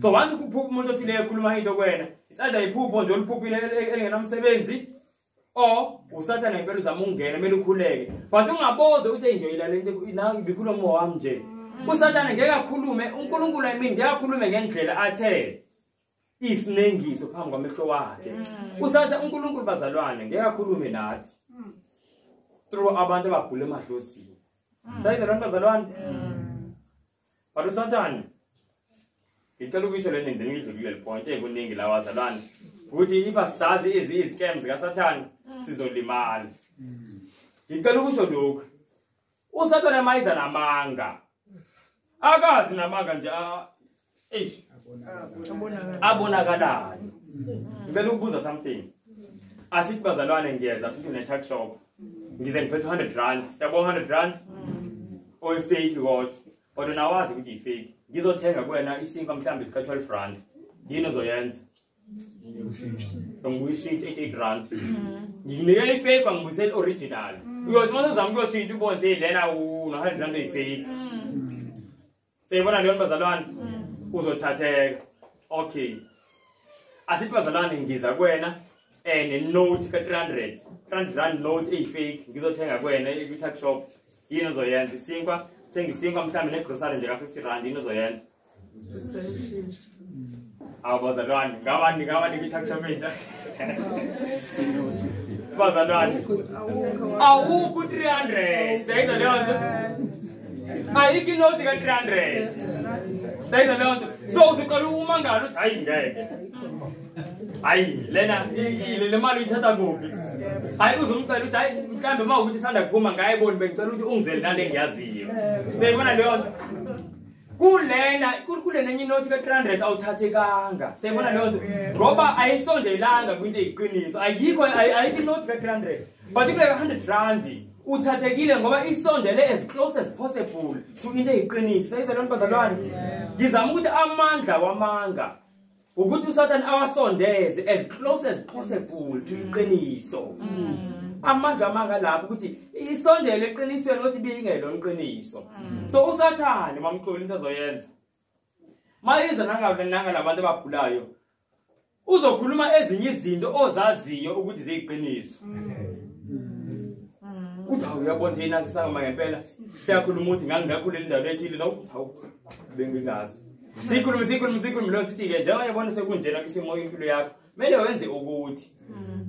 So once ukuphupha umuntu ofileyo ekhuluma into kwena it's either iphupho nje oliphuphile elingenamsebenzi or uSathane ngempela uzama ukungena kumele ukhuleke but ungaboze uthi nje ilalento nawe ibikhuluma wami nje. uSathane ngeke akhulume uNkulunkulu ngeke akhulume ngendlela athe isinengiso phambi kwamehlo wakhe. uNkulunkulu bazalwane ngeke akhulume nathi through abantu ababhule emadlozini. Sayizwa abantu bazalwane. But uSathane ngicela ukuyisho le nto ngidlulile le point ekuningi la bazalwane ukuthi if asazi izicams kaSathane sizolimala. Ngicela ukusho lokho uSathane mayiza namanga akazi namanga nje abonakalayo. Ngicela ukubuza something. Asithi bazalwane ngiyeza sithi une tax shop ngize ngiphethe 100 rand yabo 100 rand oy fake kodwa nawazi ukuthi ifake ngizothenga kuwena isinka mhlambe sika 12 rand yini ozoyenza ngiyishintsha 88 rand nginikela ifake ngibuyisela original uyothi mase uzama ukuyoshintsha ubone nje lena una 100 rand eyifake seyibona leyo bazalwane uzothatheka okay asithi bazalwane ngiza kuwena nenote ka 300 rand note eyifake ngizothenga kuwena e-tuck shop yini uzoyenza isinkwa thenga isinkwa mhlawumbe negrocery nje ka 50 rand yini uzoyenza abazalwane ngabani ngithatha shopenta bazalwane awukho 300 sayida leyo nto ayiki note ka 300 sayida leyo nto so uziqala umangalo uthi hayi ngeke hayi lena le mali uyithatha kuphi hayi uzumcela uthi hayi mhlambe mawukuthi sanda kuphuma ngayiboni bengicela ukuthi ungizele nale engiyaziyo sayibona leyo nto kulena enye inothi ka 300 awuthathekanga sayibona leyo nto ngoba ayisondelanga kwinto eyiqiniso ayikho inothi ka 300 but kule 100 rand uthathekile ngoba isondele as close as possible to into eyiqiniso sayizalwa bazalwane ngizama ukuthi amandla wamanga ukuthi uSathane awasondeze as close as possible to iqiniso amandla amanga lapho ukuthi isondele eqinisweni ukuthi biyingelo iqiniso so uSathane mamxoli into azoyenza mayiza nanga labantu abagulayo uzokhuluma ezinye izinto ozaziyo ukuthi ziyiqiniso Kuthawu uyabona thina sisanga ngempela siyakhuluma ukuthi ngangakhulela indawo ethile no bengingazi sikhuluma lo sithi ke njengoba yabona sekunjena kisimo impilo yakho mele wenze ukuthi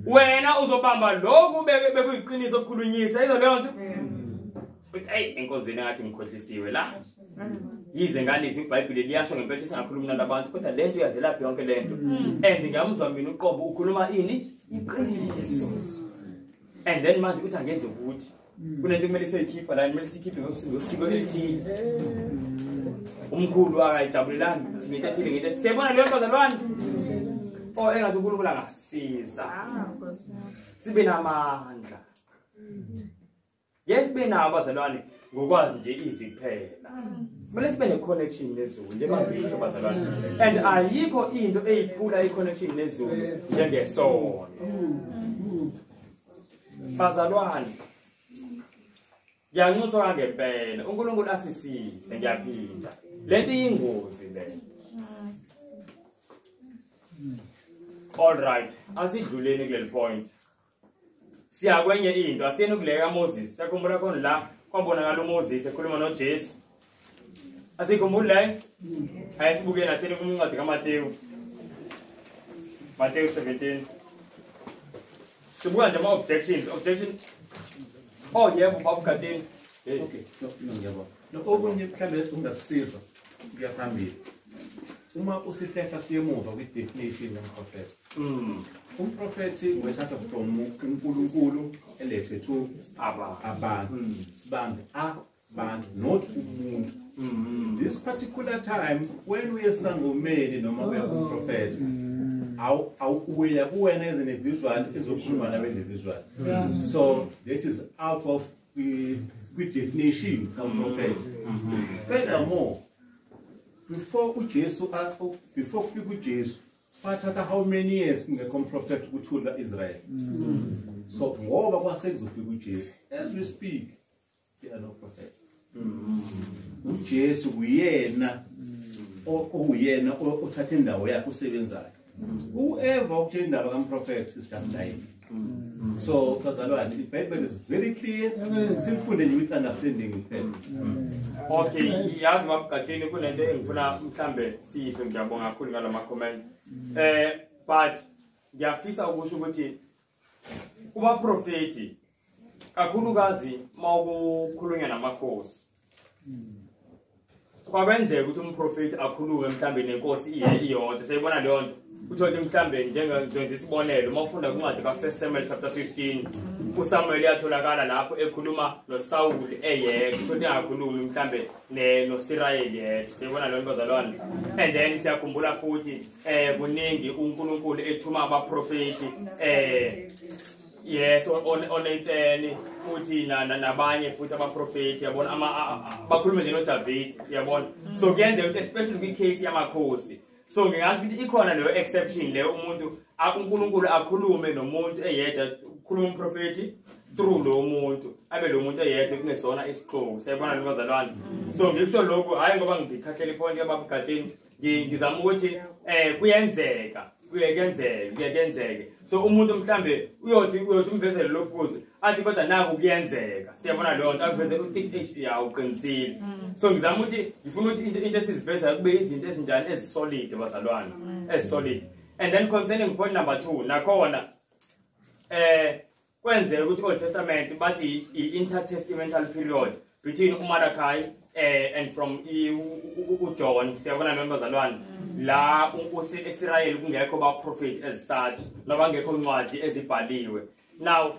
wena uzobamba lokhu bekuyiqiniso okukhulunyisa izo leyo nto uthi ay enkonzweni ngathi ngikhohlisiwe la yize ngalezi iBhayibheli liyasho ngempela singakhulumi nalabantu kodwa lento yazelaphi yonke lento and ngamuzwa mina uqobo ukhuluma ini iqiniso and then manje uthi angenze ukuthi kunento kumele siyikhipha la kumele sikhiphe ngosiko elithile umkhulu akayijabulelanga ukuthi ngithathile ngithi siyabona leyo bazalwane engathi uNkulunkulu angasiza sibe namandla yes sibe nabo bazalwane ngokwazi nje iziphela kumele sibe ne-connection nezulu njengoba bazalwane and ayikho into eyiphula i-connection nezulu njengesono bazalwane ngiyanxuswa kangempela uNkulunkulu asisize ngiyaphinda lento iyingozi le all right asidluleni kuleli point siyakwenye into asiyeni ukuleka Moses sakhumbula khona la kwabonakala uMoses ekhuluma noJesu asikhumbule ayisibuke naseni kuncwadi kaMateyu Mateyu 17 sibuka nje ama-objection oh yebo babukatini okay ngiyabona okunye mhlambe ungasisiza kuyaphambili uma usihleha siyemuva kwi-definition yomprofeti umprofeti wethatha from uNkulunkulu elethe to abantu sibambe abantu not umuntu this particular time when we are sangomeni noma we are umprofeti awuya kuwena as an individual ezokhuluma nawe individual so that is out of the definition of prophet furthermore before kufika uJesu bathatha how many years kungekho prophet ukuthula Israel so ngoba kwasekuzofika uJesu as we speak there are no prophets uJesu uyena oyena othatha indawo yakhe usebenzayo whoever ukutshela indaba kaMprophet is just dying so bazalwane the Bible is very clear sifunde nje with understanding okay yazi babukatsheni kunento engifuna mhlambe siyisho ngiyabonga kakhulu ngalama comment but ngiyafisa ukusho ukuthi kuba prophet kakhulukazi mawukhulunywa namakhosi kwabenzeka ukuthi umprofeti akhulume mhlambe nenkosi iyodwa sayibona leyo nto uthola mhlambe njengenze isibonelo mawufunda kuncwadi ka1 Samuel chapter 15 uSamuel yatholakala lapho ekhuluma noSaul eyedwa uthola engakhulumi mhlambe noSirayeli yedwa sayibona leyo bazalwane and then siyakhumbula futhi kuningi uNkulunkulu ethuma abaprofeti yes on futhi nabanye futhi abaprofeti yabona bakhuluma nje noDavid yabona so kuyenza ukuthi especially kwi case yamakhosi So ngingasho ukuthi ikhona leyo exception leyo umuntu uNkulunkulu akhulume nomuntu eyedwa ukhuluma umprofeti through lo muntu abe lo muntu eyedwa kungesona isixuku siyabona lokuzalwane. So ngisho lokho hayi ngoba ngikhahlele iphonti yababugatini ngizama ukuthi kuyenzeka kuyenzeke so umuntu mhlambe uyothi umvezele lokhuzi athi kodwa naku kuyenzeka siyabona leyo nto akuveze ukuthi ya uqinisile. So ngizama ukuthi ngifuna ukuthi into esiziveza kube izinto ezinjani ezisolid bazalwane ezisolid. And then concerning point number 2 nakhona kwenzeka ukuthi Old Testament bathi intertestamental period between uMalachi and from uJohn siyabona lo bazalwane la uIsrael kungekho ba prophet as such nabangekho incwadi ezibhaliwe. Now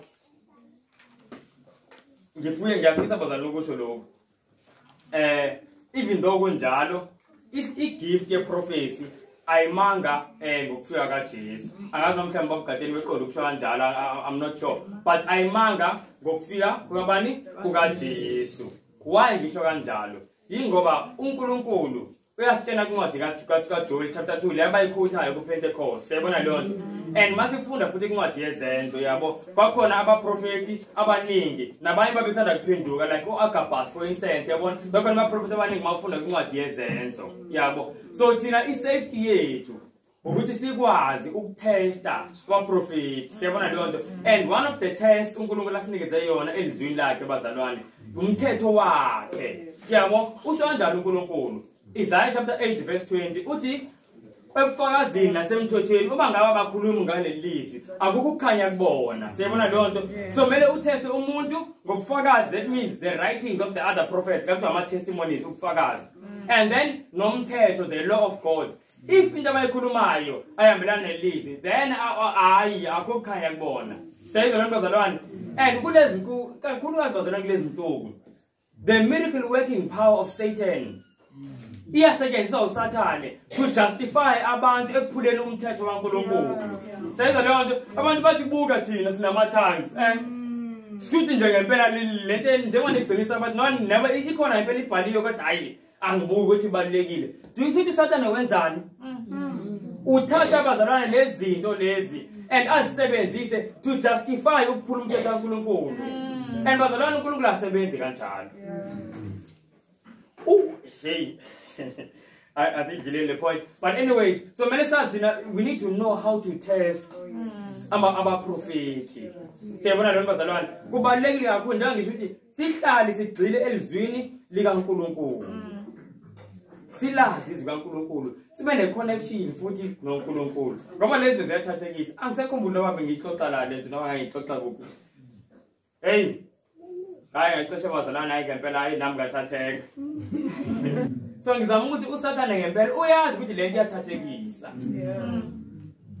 ngiyafisa bazalwane ukusho lokho even though kunjalo i-gift ye prophecy ayimanga ngokufika kaJesu angazi nomhlanje babugateni beqondo ukusho kanjalo I'm not sure but ayimanga ngokufika kwabani kukaJesu. Why ngisho kanjalo? Yingoba uNkulunkulu uyasitshena kwincwadi kaJoel chapter 2 le abayikhuthayo kuPentecost siyabona leyo nto. And masifunda futhi kwincwadi yezenzo yabo bakhona abaprofeti abaningi nabanye babesanda kuphenduka like uAgabus for instance yabona bakhona abaprofeti abaningi mawufunda kwincwadi yezenzo yabo. So thina isafety yethu ukuthi sikwazi ukutesta abaprofeti siyabona leyo nto. And one of the tests uNkulunkulu asinikeze yona elizwini lakhe bazalwane umthetho wakhe yabo. Usho kanjalo uNkulunkulu Isaiah chapter 8 verse 20 uthi ebufakazini nasemthethweni uma ngaba bakhuluma ngaleli lizwi akukho ukukhanya kubona siyabona leyo nto. So mele uteste umuntu ngobufakazi, that means the writings of the other prophets kuthiwa ama testimonies ubufakazi. And then nomthetho, the law of God. If into abayikhulumayo ayihambelana nelizwi then hayi akukho ukukhanya kubona sayizwa lento bazalwane. And kulezi kakhulu bazalwane kulezi nsuku the miracle working power of Satan iyasetshenziswa uSathane to justify abantu ekuphuleni umthetho kaNkulunkulu. Sayizwa leyo nto abantu bathi buka thina sinama tongues sithi nje ngempela lento njengoba negcinisa abantu no never ikhona impela ibhaliyo kodwa hayi angibuki ukuthi ibalekile. Do you see uSathane wenzani? Uthatha abazalwane lezi zinto lezi and asebenzise to justify ukuphula umthetho kaNkulunkulu. And bazalwane uNkulunkulu asebenze kanjalo. Hey I think you the point. But anyways, so we need to know how to test our prophet. Siyabona lo bazalwane kubalekile kakhulu njengisho ukuthi sihlali sigcile elizwini likaNkulunkulu. Silazi izwi kaNkulunkulu sibe ne connection futhi noNkulunkulu. Ngoba lezi ziyathathekisa. Angisekhumbula wabe ngixoxa la lento noma ngixoxa kuphi. Hey hayi ngiceshe bazalwane hayi ngempela hayi nami ngathatheka. So ngizama ukuthi uSathane ngempela uyazi ukuthi lento iyathathekisa.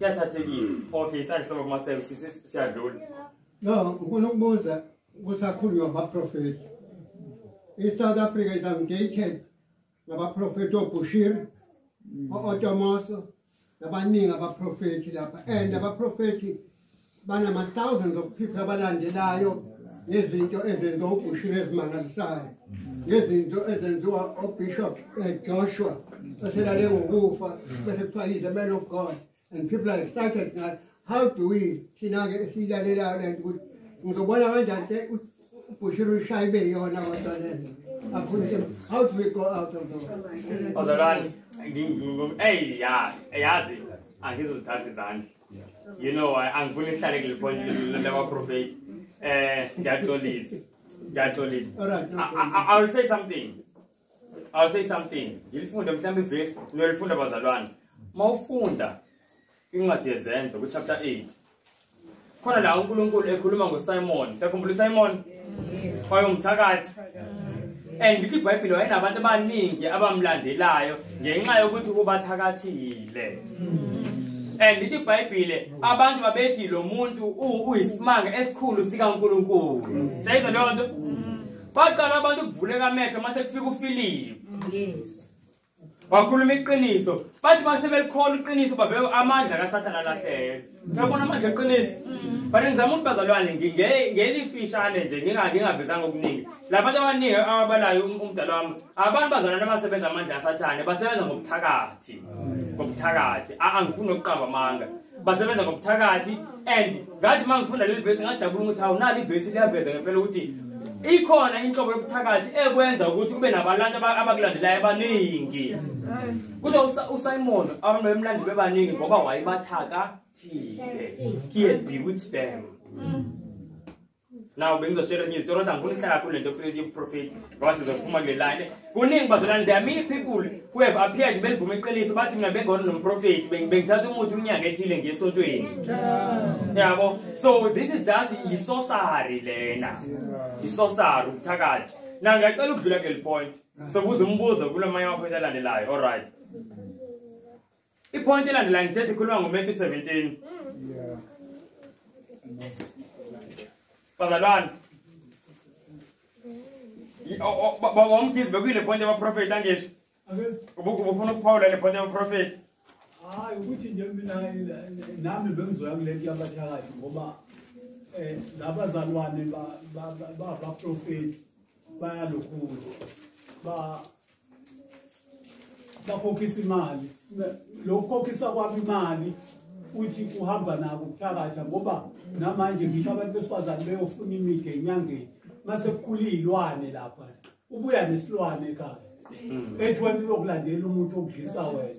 Iyathathekisa. Okay, salisoba kuma services siyadlula. No, ngifuna ukubuza kusakhulunywa ngabaprofeti. ISouth Africa is engaged ngabaprofeti oBushiri, oTomoso, nabaningi abaprofeti lapha. And abaprofeti banama thousands of people abalandelayo ngezinto ezenziwa uBushiri ezimangalisayo. Ngezinto ezenziwa uBishop Joshua oselale ngokufa bese kuthiwa he's a man of God. And people are excited now. How do we thina-ke silalelayo lento ukuthi ngizobona kanjani uBushiri ushayibe yona kodwa lento. How do we go out of those? Bazalwane hey yazi angizozithatha izandla. You know angifuni isihlale kuliphone laba prophet ngiyatolisa. I will say something. Ngilifunde mhlambe iverse niyolifunda bazalwane. Mawufunda incwadi yezenzo ku chapter 8. Khona la uNkulunkulu ekhuluma ngoSimon. Siyakhumbula uSimon? Wayomthakathi. And ngithi iBhayibheli wayenabantu abaningi abamlandelayo ngenxa yokuthi kubathakathile. And ngithi iBhayibheli abantu babethi lo muntu uyisimanga esikhulu sikaNkulunkulu. Sayizwa leyo nto? Baqala abantu ukuvuleka amehlo mase kufika uPhilip. Yes. wakhuluma iqiniso bathi basebelikhona iqiniso bavele amandla kaSathana lahleke uyabona amandla eqiniso but ngizama ukuthi bazalwane ngelifishane nje ngingavezanga okuningi labantu abaningi ababalayo umdala wami abantu bazalwane abasebenza amandla kaSathane basebenza ngobuthakathi angifuni ukuqamba amanga basebenza ngobuthakathi and ngathi mangifunda leli verse ngajabula ukuthi awunali ivesi liyaveza ngempela ukuthi ikhona inhlobo yobuthakathi ekwenza ukuthi kube nabalantu abakulandelayo abaningi kuthi uSimon abantu bemlandi bebaningi ngoba wayebathakathile he had bewitched them. Now bengizoshare nje izitori kodwa ngifuna isihlala kakhulu lento yeprofeti ngoba sizophuma kule line kuningi bazalwane there are many people who have appeared belivuma iqiniso bathi mina bengona nomprofeti bengithatha umuthi unyanga ethile ngesontweni yabo so this is just isosari lena isosari ukuthakathi na ngiyacela ukudlula kuleli point so buza umbuzo kule manye amapoint alandelayo all right ipoint elandelayo ngithe sikhuluma ngoMatthew 17 bazalwane umkhizi bekuyile point yabaprofeti angesho ubufuna ukuphawula le point yabaprofeti hayi ukuthi nje mina nami bengizoya kulento yabathakathi ngoba labazalwane baprofeti bayalokhuza bakhokhisa imali lokukhokhisa kwabo imali futhi kuhamba nabo ukuthakatha ngoba namanje ngisho abantu besifazane beyofuna imithi enyangeni mase kukhulile ilwane lapha ubuya nesilwane ekhaya ethi wena uyokulandela umuntu okudlisa wena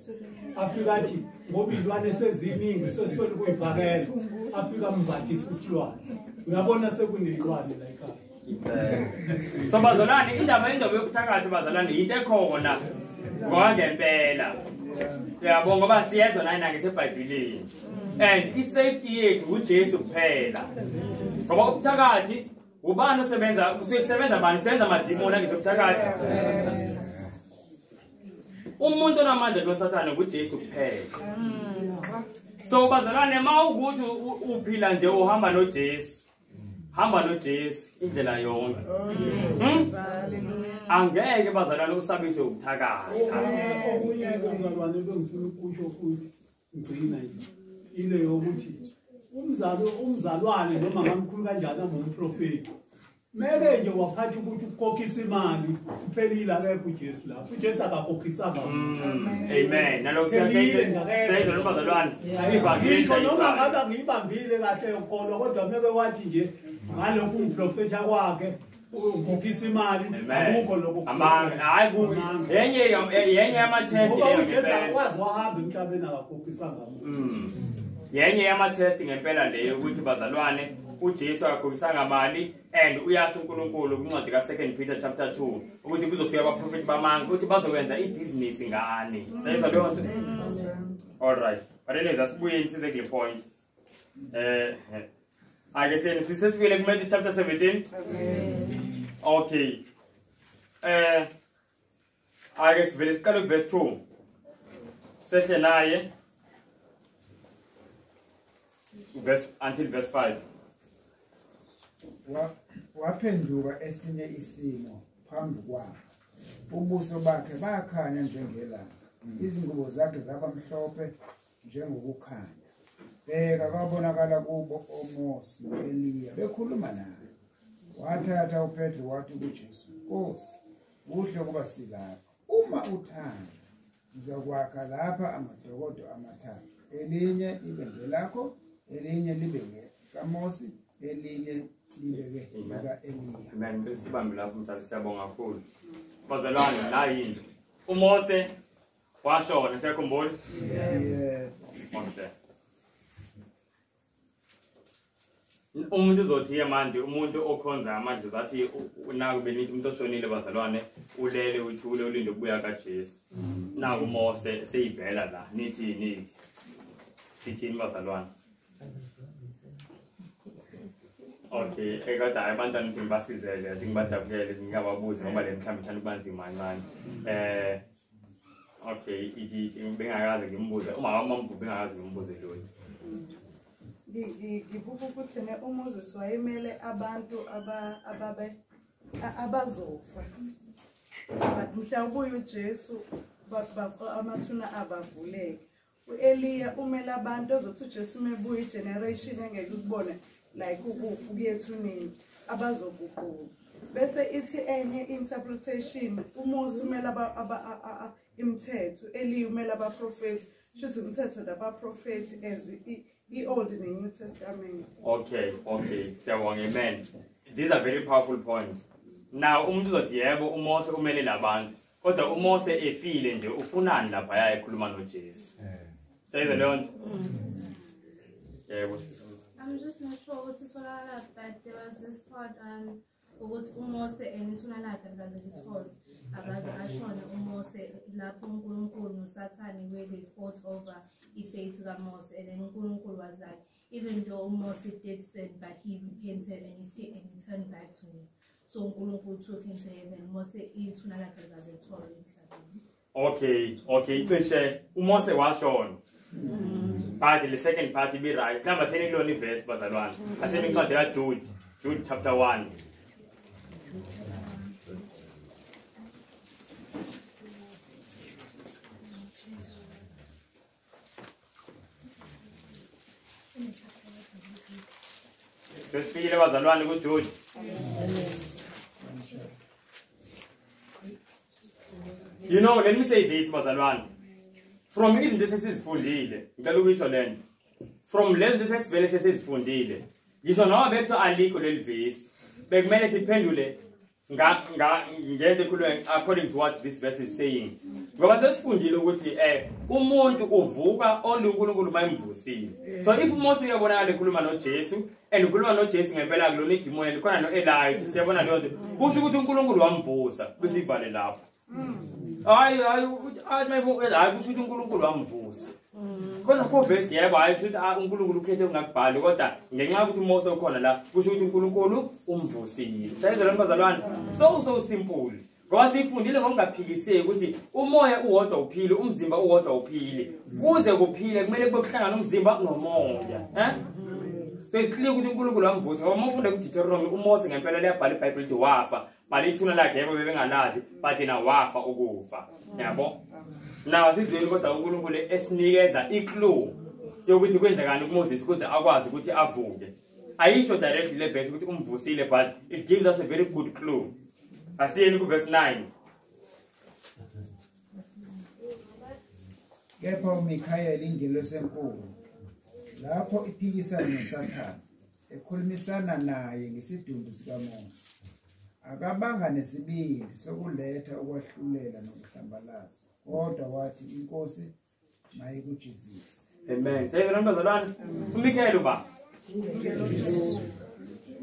afika athi ngoba ilwane seziningi sesifuna ukuyibhakela afika mbathisa isilwane uyabona sekunelwane la ekhaya so bazalwane indaba yokuthakatha bazalwane yinto ekhona ngokangempela yabo ngoba siyezwa nani ngesebhayibhelini and isafety yethu uJesu kuphela ngoba ubuthakathi ubani osebenza usebenza bani senza amadimoni angesobuthakathi umuntu onamandla loSathane kuJesu kuphela so bazalwane mawukuthi uphila nje uhamba noJesu hamba noJesu indlela yonke angeke bazalwane usabise ubuthakathi okunye bengifuna ukusho futhi ngcina ile yokuthi umzalwane noma ngamkhulu kanjani ngomprofeti mele nje waphatha ukuthi ukhokhisa imali kuphelile akekho uJesu lapho uJesu akakhokhisa abantu amen nalokho siyayizwa bazalwane ngisho noma ngabe ngiyibambile kahle yokholwa kodwa meke wathi nje ngalokho umprofeti akwakhe ukhokhisa imali akukho lokho hayi yenye yama-test akwazi wahamba emhlabeni akakhokhisa ngamuntu yenye yama-test ngempela leyo ukuthi bazalwane uJesu akakhokhisa ngamali and uyasho uNkulunkulu kwincwadi ka2 Peter chapter 2 ukuthi kuzofika abaprofeti bamanga ukuthi bazokwenza ibhizinisi ngani sayizwa leyo nto all right but anyways asibuyeni size kule point ake sisesibuyele kuMatthew chapter 17 okay ake sivele siqale kuverse 2 sehle naye until verse 5 waphenduka esinye isimo phambi kwabo ubuso bakhe bakhanya njengelanga izingubo zakhe zabamhlophe njengokukhanya bheka kwabonakala kubo oMose noEliya bekhuluma naye wathatha uPetro wathi kuJesu Nkosi kuhle kuba silapha uma uthanda ngizokwakha lapha amadokodo amathathu elinye libe ngelakho elinye libe ngekaMose elinye libe ngeka-Eliya amen sibambe lapho mntana siyabonga kakhulu bazalwane la yini uMose washona siyakhumbula umuntu uzothiya manje umuntu okhonza amandla zathi naku benithi umuntu oshonile bazalwane ulele uthule ulinde ukubuya kaJesu naku uMose seyivela la nithi sithini bazalwane okay ekade abantwana nithi ngibasizele athi ngibadabukele singababuzi ngoba le mhlawumbe ithanda ukubanzima kancane okay ithi bengakaze ngimbuze uma mamvu bengakaze ngimbuze lo ngibuka ukuthi uMoses wayemele abantu abazofa but mhlawumbe uJesu amathuna abavuleke. U-Eliya umele abantu ozothi uJesu mebuya igeneration engeke ukubone like ukufa kuyethunini abazoguquka. Bese ithi enye interpretation uMose umele imithetho, Eliya umele abaprofeti. Shuthi umthetho nabaprofeti as i-Old ne-New Testament. Okay. Siyabonga, amen. These are very powerful points. Now umuntu uzothi yebo uMose umele labantu. Kodwa uMose efile nje ufunani lapha ya ekhuluma noJesu. Say the Lord. Yebo. I'm just not sure what is all that, but there was this part ukuthi uMose enithuna lakhe likazilithole abaze ashona uMose lapho uNkulunkulu noSathane where they fought over ifaith kaMose, and then uNkulunkulu was like, even though Mose did sin, but he repented and he turned back to me. So uNkulunkulu took him to heaven. Mose ithuna lakhe likazilithole emhlabeni. Okay, cishe uMose washona. Part the second part be right. Number saying kulona verse bazalwane. Asemi incwadi kaJude, Jude chapter 1. Sesifikile bazalwane kuJude. You know, let me say this bazalwane. From izinto esizifundile, ngicela ukuyisho lento. From lezi sesivele sesizifundile. Ngisho noma bethu alikho leli verse, bekumele siphendule ngento ekhulunywa according to what this verse is saying. Ngoba sesifundile ukuthi umuntu uvuka oNkulunkulu bayimvusile. So if uMose uyabonakala ekhuluma noJesu, and ukhuluma noJesu ngempela kulona idemon khona noElijah, siyabona leyo nto. Kusho ukuthi uNkulunkulu wamvusa, bese ivale lapho. Hayi kusho ukuthi uNkulunkulu wamvusa. Kodwa ko verse yebo hayi ukuthi uNkulunkulu ukhethe ungakubhali, kodwa ngenxa yokuthi uMose ukhona la kusho ukuthi uNkulunkulu umvusile. Sayizwe lo bazalwane. So simple. Ngoba sifundile ngokungaphikiseki ukuthi umoya uwodwa uphile, umzimba uwodwa uphile. Kuze kuphile kumele kube kuhlangana umzimba nomoya, So it's clear ukuthi uNkulunkulu wamvusa. Ngoba mawufunda kuDeuteronomy uMose ngempela leyabhala iBhayibheli lithi wafa, bhala ithuna lakhe yebo bebengalazi, but yena wafa ukufa. Yabo? Now sizweni kodwa uNkulunkulu esinikeza iclue yokuthi kwenzekani kuMoses ukuze akwazi ukuthi avuke. Ayisho directly le verse ukuthi umvusile, but it gives us a very good clue. Asiyeni ku verse 9. Kepha uMikhayeli ingelosi enkulu lapho iphikisana noSathane ekhulumisana naye ngesidumbu sikaMose, akabanga nesibindi sokuletha ukwahlulela nokuhlambalaza, kodwa wathi inkosi mayikujezise. Amen. Sayezwa bazalwane, uMikhayeli uba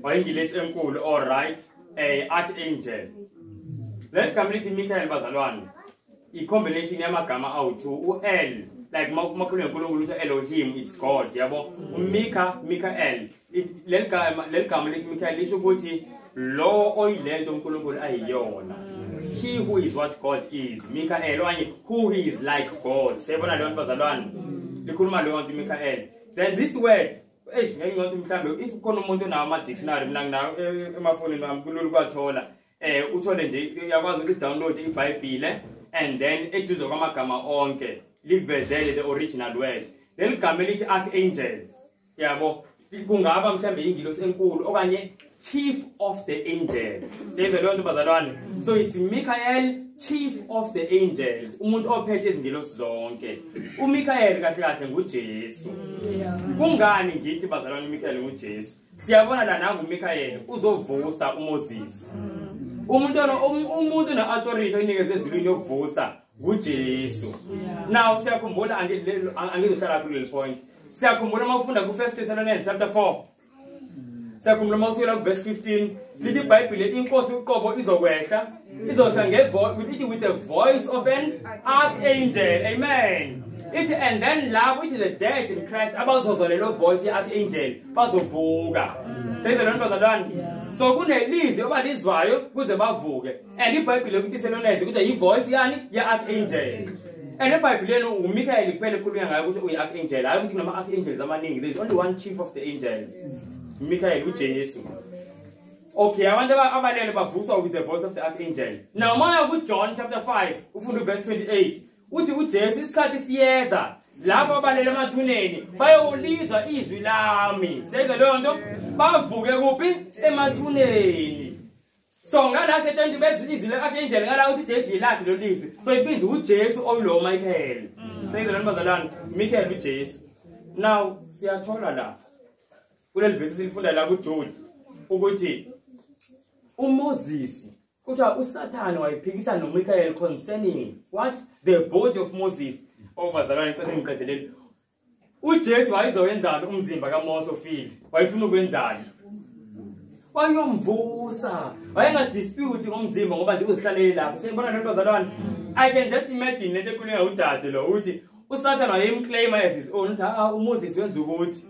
wayingilosi enkulu, all right, archangel. Let come lithi Mikhayeli bazalwane. I-combination yamagama awu-2, u-L, like makhulunywa uNkulunkulu uthi Elohim, it's God, yabo. Michael. Leli gama lithi Mikhayeli lisho ukuthi lo oyilento uNkulunkulu ayiyona. He who is what God is. Michael, okanye who he is like God. Sayibona leyo nto bazalwane. Likhuluma leyo nto Michael. Then this word, ngenxa mhlambe if khona umuntu onawo ama-dictionary mina nginawo emafonini wami kulula kwathola. Uthole nje uyakwazi ukuthi download iBhayibhile and then eduze kwamagama onke livezele the original word. Leli gama lithi archangel, yabo, kungaba mhlambe ingilosi enkulu okanye chief of the angels. Sayizwe leyo nto bazalwane. So it's Michael, chief of the angels, umuntu ophethe izingilosi zonke. uMikhayeli kahle kahle nguJesu. Kungani ngithi bazalwane uMikhayeli nguJesu? Siyabona la nangu uMikhayeli uzovusa uMoses. Umuntu na-authority oyinikeze ezulwini yokuvusa nguJesu. Now siyakhumbula angizohlala kuleli point. Siyakhumbula mawufunda ku 1 Thessalonians chapter 4. Siyakhumbula mawusukela ku verse 15 lithi iBhayibheli inkosi uqobo izokwehla, izohla ngevoice with the voice of an archangel. Amen. And then labo ithi the dead in Christ abazozwa lelo voice ye-archangel bazovuka. Sayizwe lento bazalwane. So kunelizwi abalizwayo kuze bavuke. And iBhayibheli yokuThessalonians ukuthi yi-voice yani ye-archangel. And eBhayibhelini uMikhayeli kuphela ekhulunywa ngayo ukuthi uyi-archangel. Hayi ukuthi kunama-archangels amaningi. There is only one chief of the angels. Mikhayeli uJesu. Okay, abantu abalele bavuswa with the voice of the archangel. Now maya kuJohn chapter 5 ufunda verse 28. uthi uJesu isikhathi siyeza lapho abalele emathuneni bayolizwa izwi lami. Seyizwa leyo nto bavuke kuphi emathuneni. So ngala sethenje bezwe izwi le-archangel ngala uthi uJesu yilaphi lo lizwi. So ibizwe uJesu oyilo Michael. Seyizwa lento bazalwane Michael uJesu. Now siyathola lapha kuleli verse silifunda la kuJude ukuthi uMoses kuthiwa uSathane wayiphikisa noMichael concerning what the body of Moses. Bazalwane kufanele ngiqedelele uJesu wayezowenzana umzimba kaMose ofile wayefuna ukwenzani wayomvusa wayengadispute ngomzimba ngoba nje uzihlalele lapho. Siyibona lento bazalwane I can just imagine lento ekhulunywa udade lo uthi uSathane wayemclaim as his own uthi uMoses wenza ukuthi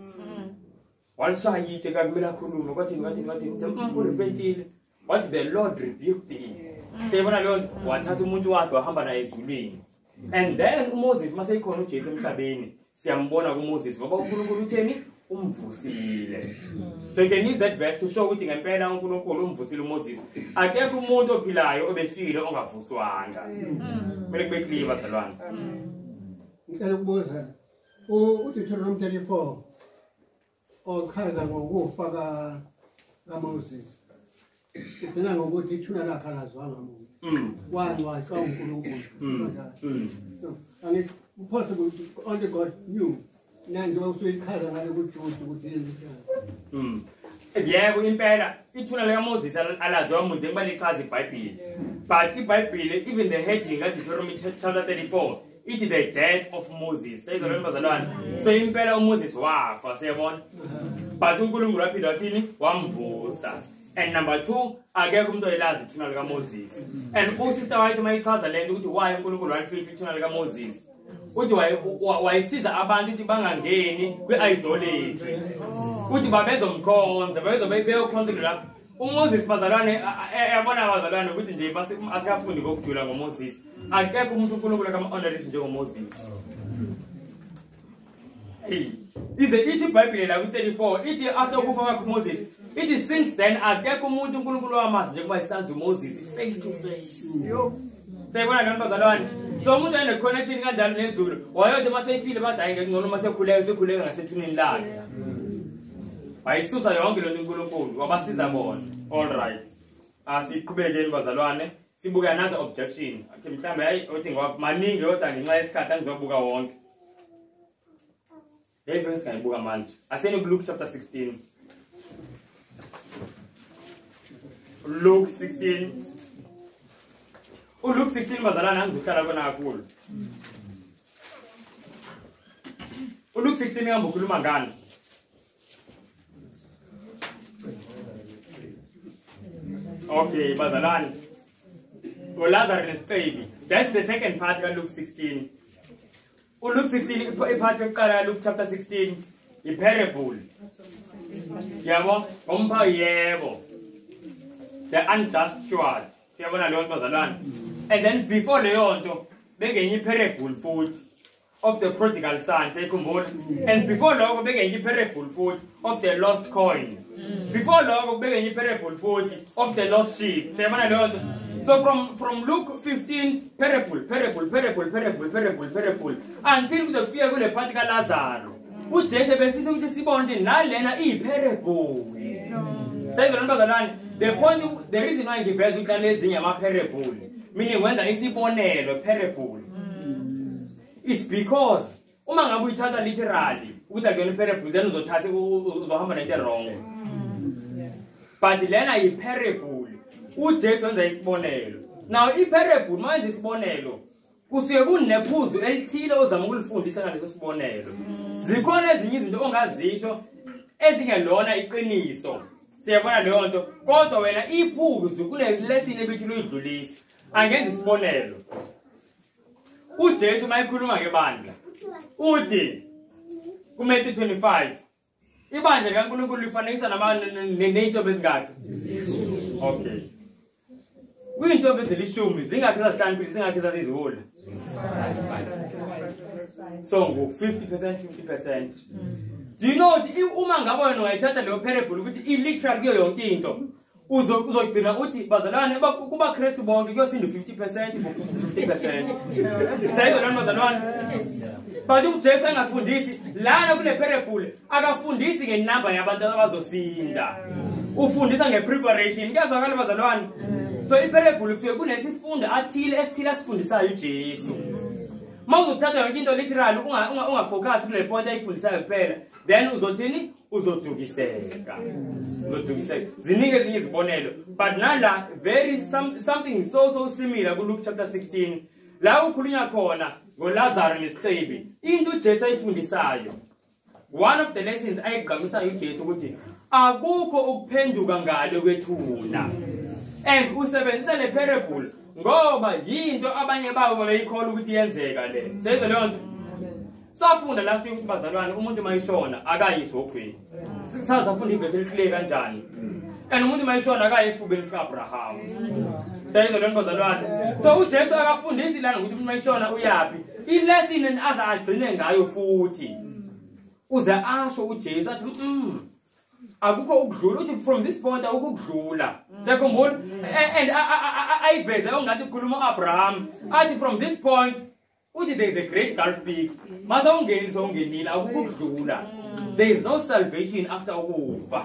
walishayite kakumele akhulume kwathi urepentile wathi the Lord rebuked him. Siyibona leyo wathatha umuntu wakhe wahamba naye ezulwini. And then uMoses mase ikhona uJesu emhlabeni siyambona kuMoses ngoba uNkulunkulu utheni umvusile. So you can use that verse to show ukuthi ngempela uNkulunkulu umvusile uMoses. Akekho umuntu ophilayo obefile ongavuswanga. Kumele kube clear bazalwane. Ngicela ukubuza uDeuteronomy 34 ochaza ngokufa kaMoses. Udinga ngokuthi ithuna lakhe alazwanga muntu. Wani waxa uNkulunkulu. Angithi possible only God knew. Nanje usuyichaza ngale kuJude ukuthi yini. Yebo impela ithuna likaMoses alaziwa umuntu njengoba lichaza iBhayibheli. But iBhayibheli even the heading kaDeuteronomy chapter 34 it's the death of Moses. Says the bazalwane. So impela uMoses wafa siyabona. But uNkulunkulu waphila wathini wamvusa. And number 2 akekho umuntu oyelazi ithuna likaMoses. And usister wayithi mayichaza lento ukuthi why uNkulunkulu walifihla ithuna likaMoses. Uthi wayisiza abantu ukuthi bangangeni kwi-idolatry. Uthi babezomkhonza beyokhonza lapho. uMoses bazalwane yabona abazalwane ukuthi nje asikafundi kokujula ngoMoses. Akekho umuntu uNkulunkulu akama-honorate njengoMoses. Ize ithi iBhayibheli la ku-34 ithi after ukufa kwakhe uMoses ithi since then akekho umuntu uNkulunkulu wamazi njengoba isanzu uMoses face to face. Sayibona lento bazalwane. So umuntu ene connection kanjalo nezulu wayothi mase ifile bathi hayi ngengcono mase sekhuleke ngasethunini lakhe. Bayisusa yonke lo uNkulunkulu wabasiza bona. All right. Asiqhubekeni bazalwane. Sibuka another objection. Okay mhlambe hayi uthi ngoba maningi kodwa ngenxa yesikhathi angizobuka wonke. Hey bese kangibuka manje. Asene kuLuke chapter 16. Luke 16. uLuke 16 bazalwane angizohlala kona kakhulu. uLuke 16 ngihamba ukhuluma ngani? Okay, bazalwane. uLazarus nesiceli. That's the second part of Luke 16. uLuke 16 ipart yokuqala Luke chapter 16 iparable. Yabo, ngomba yebo. The unjust steward. Siyabona leyo nto bazalwane. And then before leyo nto bekenye iparable futhi of the prodigal son, sayikhumbula. And before lokho bekenye iparable futhi of the lost coin. Before lokho bekenye iparable futhi of the lost sheep. Siyabona leyo nto. So from Luke 15 parable until kuze kufike kule part kaLazaro. uJesu befisa ukuthi sibone nalena iparable. Sayizona bazalwane. The reason why ngiveza ukuthi lezinye ama-parable meaning wenza isibonelo parable is because uma ngabe uyithatha literally ukuthi akuyona parable then uzohamba nento wrong. But lena yi-parable uJesu wenza isibonelo. Now i-parable manje isibonelo kusuke kunephuzu elithile ozama ukulifundisa ngaleso sibonelo. Zikhona ezinye izinto ongazisho ezingelona iqiniso. Siyabona leyo nto kodwa wena iphuzu kule lesson ebithi uyidlulisa angenza isibonelo. uJesu mayikhuluma ngebandla uthi kuMatthew 25 ibandla likaNkulunkulu lifanekisa neintombi ezingakhi? Okay. Kuyintombi ezilishumi zingakhi ezazihlanu zingakhi ezazizihula? So ngo 50%. Do you know ukuthi uma ngabe wena ungayithatha leyo parable ukuthi iliterally kuyo yonke into uzogcina uthi bazalwane kuba Kristu bonke kuyosinda 50% 50%. Sayizolwana bazalwane. But uJesu engafundisi lana kule parable akafundisi ngenamba yabantu abazosinda. Ufundisa ngepreparation. Kuyazwakala bazalwane. So iparable kusuke kunesifunda athile esithile asifundisayo uJesu. Mawuzothatha yonke into literal ungafocus kule point ayifundisayo kuphela, then uzothini uzodukiseka. Ziningi ezinye izibonelo, but nala very something so similar ku Luke chapter 16 la ukhulunywa khona ngoLazarus nesicebi. Into uJesu ayifundisayo, one of the lessons ayigqamisayo uJesu ukuthi akukho ukuphenduka ngalo kwethuna, and usebenzisa le parable ngoba yinto abanye babo babeyikhola ukuthi yenzeka le. Seyizwe leyo nto. Safunda last week bazalwane umuntu mayishona akayisogwini. Sasafunda ivesi elihleke kanjani. And umuntu mayishona akayesifubeni sikaAbraham. Seyizwe leyo bazalwane. So uJesu akafundisi lana ukuthi umuntu mayishona uyapi. Ilesson aza agcine ngayo futhi. Uze asho uJesu athi akukho ukudlula uthi from this point akukho ukudlula. Sekhumbula and ayiveze ongathi ukhuluma uAbraham athi from this point uthi there is a great gulf fixed. Mase ungenile akukho ukudlula. There is no salvation after ukufa.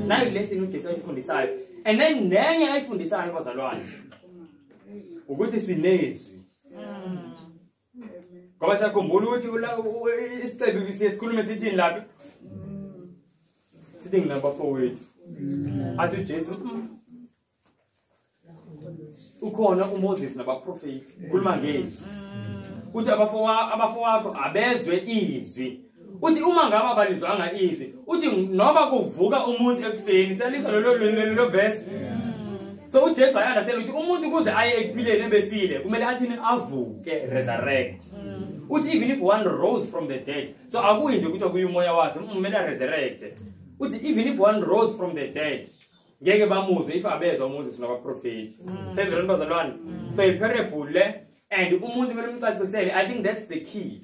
Nayi lesson uJesu ayifundisayo. And then nenye ayifundisayo bazalwane ukuthi sinezwi. Ngoba sekhumbula ukuthi isicebi siyesikhulume sithi laphi sitting number 4 wethu athi uJesu ukhona uMoses nabaprofeti ukhuluma ngezi uthi abafowakho abezwe izwi uthi uma ngaba balizwanga izwi uthi noma kuvuka umuntu ekufeni siyalizwa lo verse. So uJesu ayandasela ukuthi umuntu kuze aye ekuphileni ebefile kumele athini avuke resurrect. Uthi even if one rose from the dead, so akuyi nje ukuthi akuyi umoya wakhe kumele resurrect. Uthi even if one rose from the dead ngeke bamuzwe if abezwa uMoses nabaprofeti. Sezweni bazalwane. So iparable le and umuntu kumele umcacisele. I think that's the key.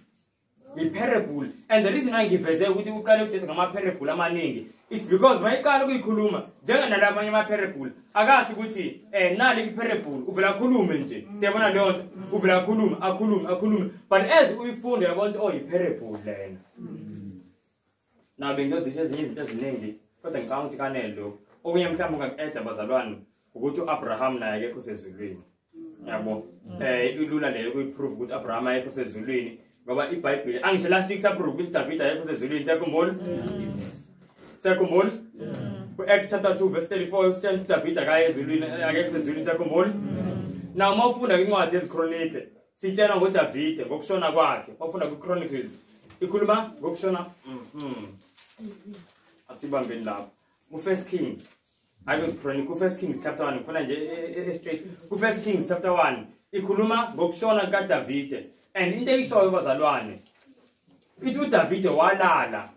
Iparable, and the reason why ngiveze ukuthi uqale uJesu ngama parable amaningi is because mayiqala ukuyikhuluma njengalabo amanye ama parable akasho ukuthi nali iparable uvela khulume nje. Siyabona leyo nto uvela akhulume but as uyifunda yabona oh iparable lena. Na bengizozisho ezinye izinto eziningi kodwa ngicabanga ukuthi kanele lokho. Okunye mhlawumbe ungakueda bazalwane ukuthi uAbraham naye akekho sezulwini. Yabo ilula leyo kuyiprove ukuthi Abraham ayekho sezulwini ngoba iBhayibheli angisho last week saprove ukuthi David ayekho sezulwini. Siyakhumbula ku Acts chapter 2 verse 34 usitshela ukuthi David akayezulwini akekho sezulwini. Siyakhumbula now mawufunda incwadi ezikronike sitshela ngoDavid ngokushona kwakhe. Mawufunda ku Chronicles ikhuluma ngokushona asibambeni lapho ku First Kings ayozichronicle ku First Kings chapter 1 ngifuna nje straight ku First Kings chapter 1 ikhuluma ngokushona kaDavid. And into eyishoyo bazalwane ithi uDavid walala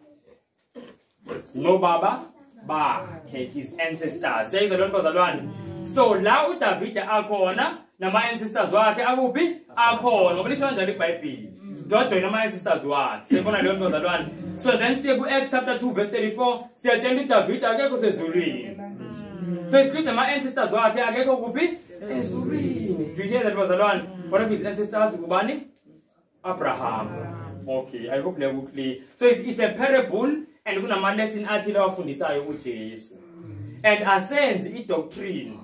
no baba bakhe his ancestors. Seyizwe lo bazalwane. So la uDavid akhona nama ancestors wakhe akuphi akhona ngoba lisho kanjalo iBhayibheli. Don't join my ancestors wakhe. Siyabona leyo nto bazalwane. So then siye ku Acts chapter 2 verse 34 siyatshela ukuthi David akekho sezulwini. So it's good my ancestors wakhe akekho kuphi ezulwini. Do you hear that bazalwane? One of his ancestors kubani? Abraham. Okay, I hope level clear. So it's a parable and kunama lesson athile awafundisayo uJesu. And asenze idoctrine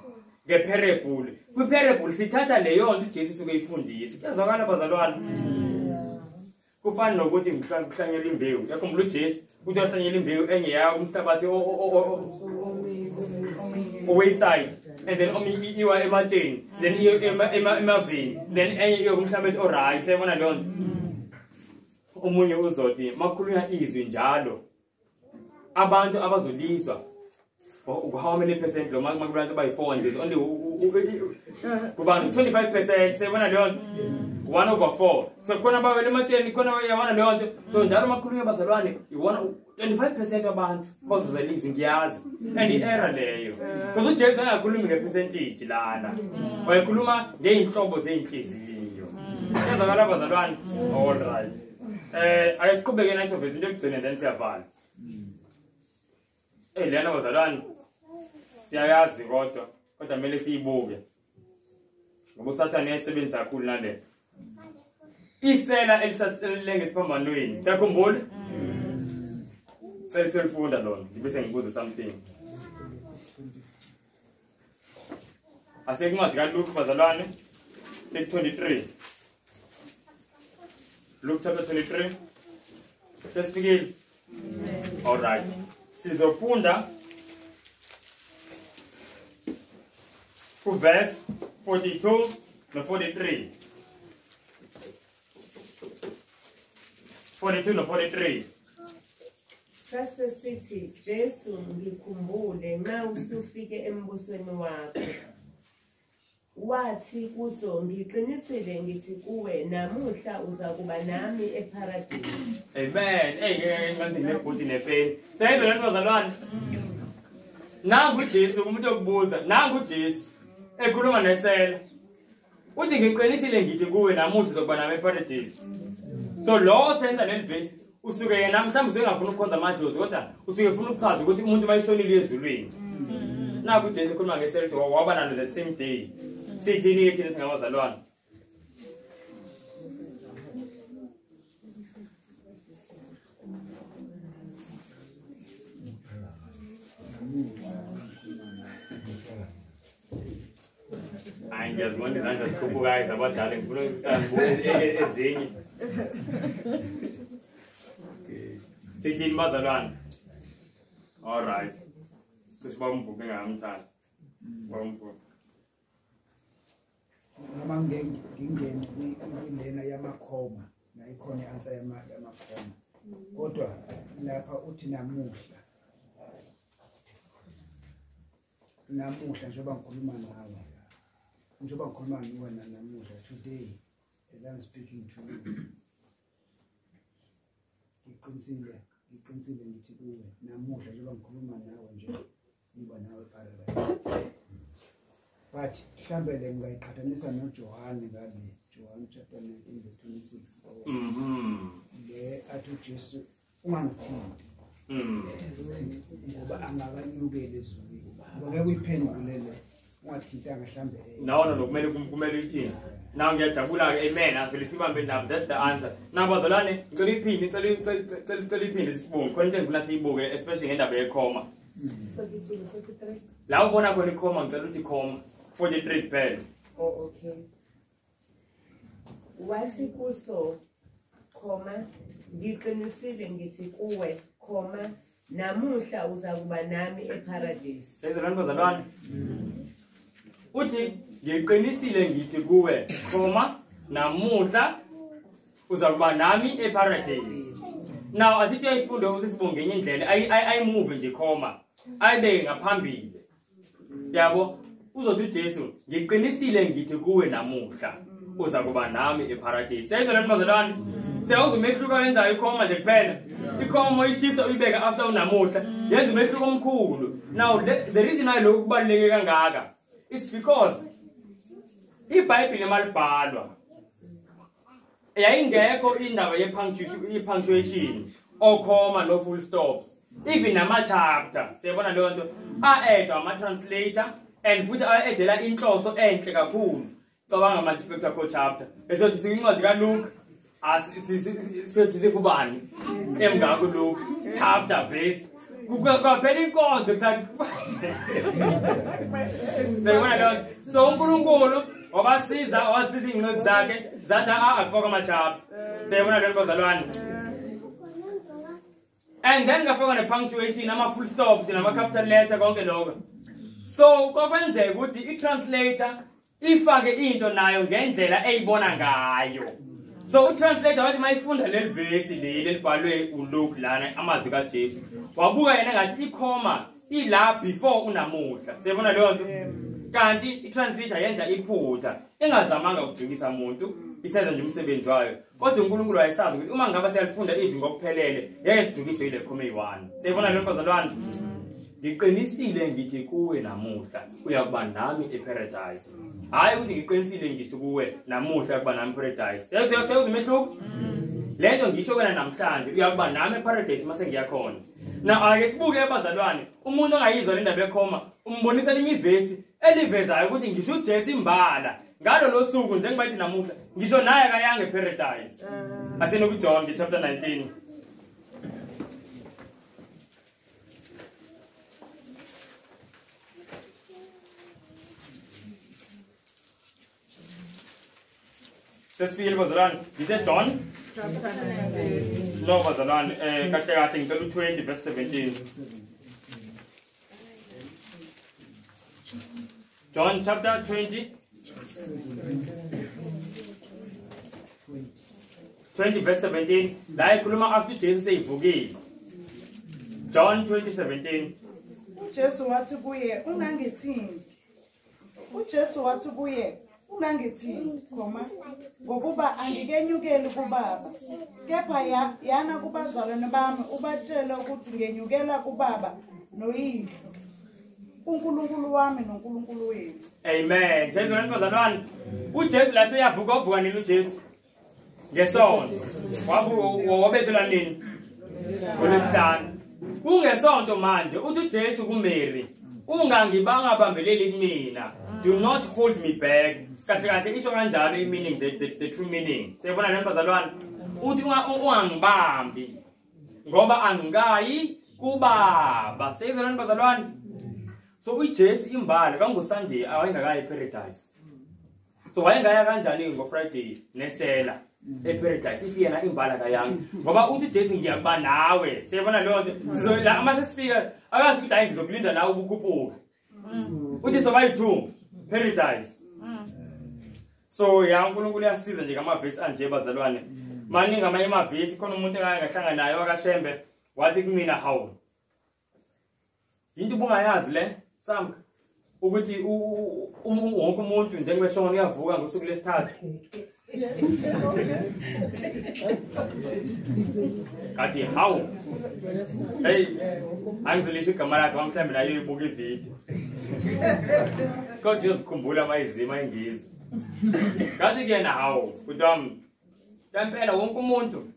ngeparable. Ku parable sithatha leyo nto uJesu suke ifundisa. Kuyazwakala bazalwane. Kufana nokuthi ngihlanyela imbewu. Yakhumbula uJesu uthi wahlanyela imbewu enye yayo umhlabathi wayside and then iwa ematsheni then emavini then enye iyo kumhlabathi oright. Siyabona leyo nto. Umunye uzothi makhulunywa izwi njalo abantu abazolizwa how many percent lo makubantu bayi4 there's only kubantu 25%. Siyabona leyo nto 1/4. So khona bawele ematsheni khona yabona leyo nto. So njalo makhulunywa bazalwane iwona 25% abantu bazozalizwa ngiyazi and i-error leyo because uJesu akakhulumi ngepercentage lana wayekhuluma ngeinhlobo zeinhliziyo. Kuyazwakala bazalwane. All right. Ayisiqhubeke nayo vezi into ekugcina then siyavala. Lena bazalwane siyayazi kodwa kumele siyibuke ngoba usathane uyasebenza kakhulu nale isela elisasele ngesiphambanweni siyakhumbula selifunda lona ngibese ngibuze something asekuncwadi kaLuke bazalwane 23 Luke chapter 23 sesifikile all right sizofunda ku verse 42 no 43 42 no 43 Sase sithi Jesu ngikhumbule nxa usufike embusweni wakho wathi kuso ngiqinisile ngithi kuwe namuhla uzakuba nami eparadise amen ngithi nebhuti nepeni sayizwa lento bazalwane nangu Jesu umuntu okubuza nangu Jesu ekhuluma nesela uthi ngiqinisile ngithi kuwe namuhla uzokuba nami eparadise so lo senza leli verse usuke yena mhlawumbe usengafuna ukukhonza amadlozi kodwa usuke ufuna ukuchaza ukuthi umuntu mayishonile ezulwini naku Jesu ekhuluma ngesela ukuthi waba nalo the same day sithini thina singabazalwane hayi ngiyazibona izandla zikhuphukayo zabadala ngifuna ukubuka ezinye sithini bazalwane all right sisibamvuke ngamthanda bamvuke noma ngingene kulena yamakhoma nayikhona i-answer yamakhoma kodwa lapha uthi namuhla njengoba ngikhuluma nawe njengoba ngikhuluma niwena namuhla today as I'm speaking to you ngiqinisile ngithi kuwe namuhla njengoba ngikhuluma nawe nje ngiba nawe paradise but mhlambe le ngiyiqhathanisa noJohane ngabe John chapter 19 verse 26 le athi uJesu ungangithinti ngoba angakanyukele ezulwini ngoba kuyiphendulele ungathintanga mhlambe no kumele uyithini now ngiyajabula ke amen asele sibambe nabo that's the answer nabazalwane ngicela iphinde sisibonge khona into engifuna siyibuke especially ngendaba yekhoma la ubona khona ikhoma ngicela ukuthi ikhoma 43 kuphela okay wathi kuso khoma ngiqinisile ngithi kuwe khoma namuhla uzakuba nami eparadise sezalwane bazalwane uthi ngiqinisile ngithi kuwe khoma namuhla uzakuba nami eparadise now asithi ayifunda ukuthi sibonge ngenye indlela ay move nje khoma ayibeke ngaphambili yabo uzothi uJesu ngiqinisile ngithi kuwe namuhla uzakuba nami eparadise sezalwane bazalwane siyawuza umehluko wenzayo ikhoma nje kuphela ikhoma ishifta uyibeka after unamuhla yenza umehluko omkhulu now the reason why lokhu kubaluleke kangaka is because iBhayibheli emalibhalwa yayingekho indaba ye-punctuation or comma no full stops even nama-chapter siyabona leyo nto a-edwa ama-translator and futhi a-edela inhloso enhle kakhulu cabanga multiplicator co-chapter esothi siyincwadi kaLuke siyothi sikubani emngako Luke chapter verse kwaphela inkonzo kusathi siyabona leyo so uNkulunkulu wabasiza ingcwadi zakhe zathi akufaka ama-chapter siyabona leyo bazalwane and then ngafaka ne-punctuation ama-full stops nama-capital letter konke lokho so kwakwenzeka ukuthi i-translator ifake into nayo ngendlela eyibona ngayo so utranslator wathi mayifunda leli verse leli elibhalwe uLuke lana amazwi kaJesu wabuka yena ngathi ikhoma ila before unamuhla siyabona leyo nto kanti itranslator yenza iphutha engazamanga ukujikisa umuntu isenza nje umsebenzi wayo kodwa uNkulunkulu wayesazi ukuthi uma ngaba siyalifunda izwi ngokuphelele yeke sidukiswe ile khoma eyi1 siyabona lo bazalwane ngiqinisile ngithi kuwe namuhla uyakuba nami eparadise hayi ukuthi ngiqinisile ngithi kuwe namuhla kuba nami eparadise siyawuza umehluko lento ngisho kwena namhlanje uyakuba nami eparadise mase ngiyakhona Na ake sibuke abazalwane umuntu ongayizwa le ndaba ekhoma umbonisa linye ivesi elivezayo ukuthi ngisho uJesu imbala ngalo lo suku njengoba ithi namuhla ngisho naye akayange paradise. Asenoku John chapter 19. Sesifile bazalwane, ngithe John chapter 19. No bazalwane, kahle kahle ngicela u20 verse 17. John chapter 20 verse 17. La ikhuluma after Jesu seyivukile. John 20:17. uJesu wathi kuye ungangithinti. uJesu wathi kuye ungangithinti, ngokuba angikenyukeli kuBaba. Kepha yana kubazalwane bami ubatshele ukuthi ngenyukela kuBaba noYihlo, uNkulunkulu wami noNkulunkulu wenu. Amen. Sezona bazalwane, uJesu la seyavuka nini uJesu? Ngesonto. Wabethela nini? Ngolwesihlanu. Kungesonto manje uthi uJesu kuMary, ungangibanga bambeleli kumina. Do not hold me back. Kahle kahle isho kanjalo meaning the true meaning. Siyabona nani bazalwane? Uthi ungangibambi ngoba angikayi kuBaba. Siyabona nani bazalwane? So uJesu imbala kangoSunday awayengakayi paradise. So wayengaya kanjani ngoFriday nesela eparadise if yena imbala kayangi ngoba uthi uJesu ngiyaba nawe. Siyabona lo nto sizola ama sesifika akazi ukuthi hayi ngizokulinda nawe ukukhuphuka. Uthi sobayi2 paradise. So ya uNkulunkulu uyasiza nje ngamavesi anje bazalwane. Maningi amanye amavesi khona umuntu engahlangana nayo akashembe wathi kumina hawu. Into bungayazi le Samka ukuthi wonke umuntu njengoba shona uyavuka ngosuku lesithathu. Kathi hawu. Hey, angizolisho igama lakhe mhlawumbe nayo ibuka ivideo. Kodwa uzikhumbula mayizima ingizi. Kathi kuyena hawu, kuthiwa ngempela wonke umuntu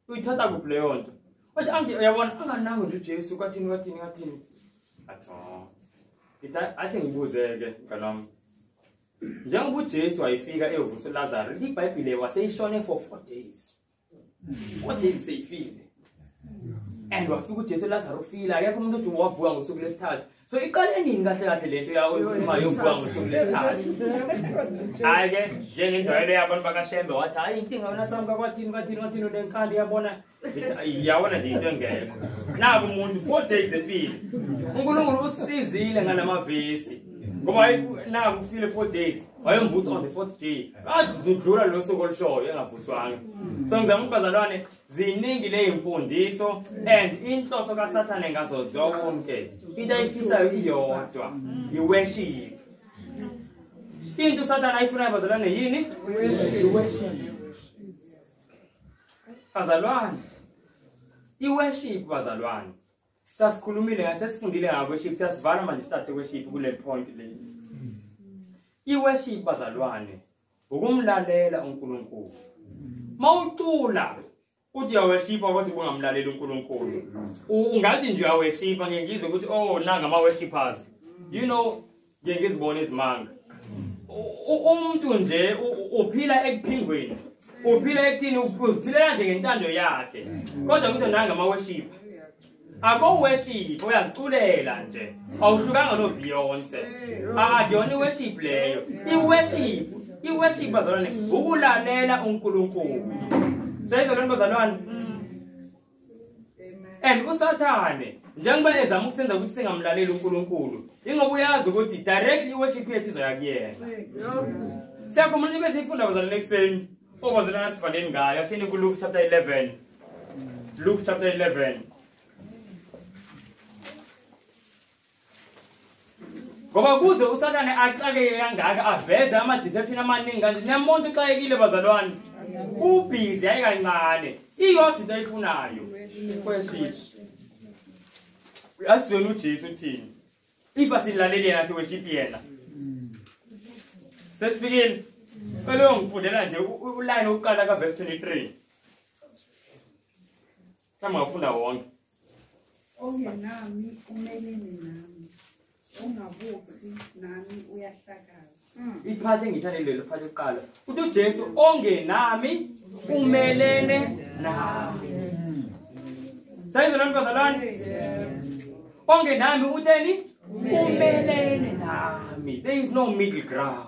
uyithatha kuphi leyo nto. Kodwa angithi uyabona anganango nje uJesu kwathini. Atho. Athi ngibuzeke kanami. Njengoba uJesu wayefika evuso Lazarus, iBhayibheli waseyishone for 4 days. 4 days seyifile. And wafika uJesu Lazarus ufila, akekho umuntu othi wavuka ngosuku lesithathu. So iqale nini kahle lento yayo uma yovuka ngosuku lesithathu. Ake njengenjwayelo yabantu bakashembe wathi hayi inkinga wena Samka kwathini lenkandi yabona yabona nje into engekho. Naku umuntu 4 days efile. uNkulunkulu usizile ngalamavesi. Ngoba naku ufile 4 days. Wayemvusa on the 4th day. Azidlula lo suku olushoyo engavuswanga. So ngizama ukubazalwane ziningi le imfundiso and inhloso kaSathane ngazo zonke. Into ayifisayo iyodwa, iworship. Into uSathane ayifuna bazalwane yini? Iworship. Bazalwane. Iworship bazalwane. Sasikhulumile ngasesifundile ngaworship, siyasivala manje start worship kule point le. Iworship bazalwane ukumlalela uNkulunkulu. Mawucula uthi uyaworship ukuthi bungamlalela uNkulunkulu. Ungathi nje uyaworship ngengizwe ukuthi oh nanga ama worshipers. You know ngengizibona izimanga. Umuntu nje uphila ekuphingweni. Uphila ekuthini uphila nje ngentando yakhe. Kodwa ukuthi nanga ama worship. Akho worship uyaziculela nje. Awuhlukanga no Beyonce. Akuyona worship leyo. Iworship bazalwane ukulalela uNkulunkulu. Seyizolona bazalwane. And uSathane njengoba ezama ukusenza ukuthi singamlaleli uNkulunkulu. Ingoba uyazi ukuthi directly iworship yethu izoyakuyena. Siyakhumula bese ifunda bazalwane ekseni. Obazalwana sifandeni ngayo asini ku Luke chapter 11. Luke chapter 11. Ngoba kuze uSathane axake kangaka aveze ama deception amaningi kanje nemuntu xayekile bazalwane. Ubhizi hayi kancane. Iyodwa into ayifunayo. Worship. Asizona uJesu uthini? Ifa silalele yena siworship yena. Sesifikile. Phela ngifundela nje uline oqala ka verse 23. Sama ufunda wonke. ongenami umelene nami ongabuthi nami uyahlakaza. Iphathe ngithande lelo phathe uqala. Uthi uJesu ongenami umelene nami. Sayizwa nami bazalwane? Ongenami utheni? Umelene nami. There is no middle ground.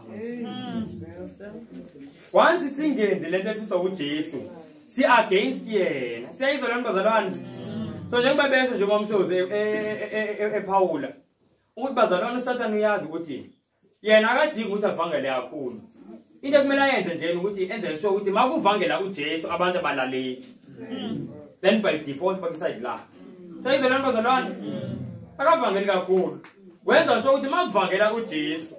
Once singenzi lento efisa uJesu, si against yena. Siyayizwa nami bazalwane? So njengoba besho nje ngomshozi ePaula. Ukuthi bazalwane uSathane uyazi ukuthi yena akadingi ukuthi avangele kakhulu. Into ekumele ayenze nje ukuthi enze sure ukuthi makuvangela uJesu abantu abalaleli. Then by default bakiside la. Sayizwa nami bazalwane? Akavangeli kakhulu. Wenza sure ukuthi makuvangela uJesu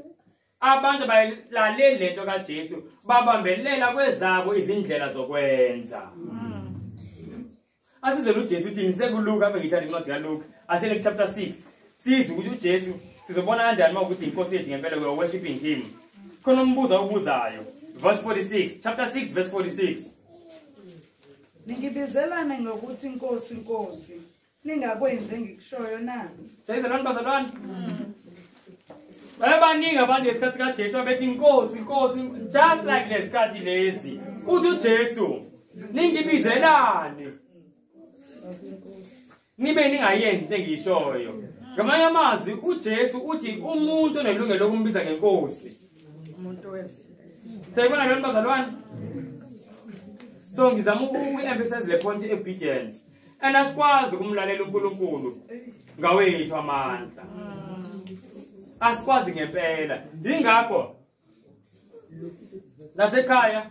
abantu balaleli lento kaJesu babambelela kwezabo izindlela zokwenza. Asize uJesu uthi nisekuluka apha ngithanda incwadi kaLuka asele chapter 6 sizi ukuthi uJesu sizobona kanjani ukuthi inkosi yethu ngempela we are worshiping him. Khona umbuzo obuzayo verse 46 chapter 6 verse 46 Ningibizelane ngokuthi inkosi ningakwenze ngikushoyo na. Sayizwa abantu bazalwane? Bayabaningi abantu esikhathi kaJesu bethi inkosi just like lesikhathi lezi. Uthi uJesu ningibizelane. Nibe ningayenzi into engiyishoyo. Ngamanye amazwi uJesu uthi umuntu onelungelo lokumbiza ngenkosi. Umuntu wenza. Sayibona abantu bazalwane? So ngizama uku-emphasize le point obedience. And asikwazi ukumlalela uNkulunkulu ngawethu amandla. Asikwazi ngempela. Yingakho nasekhaya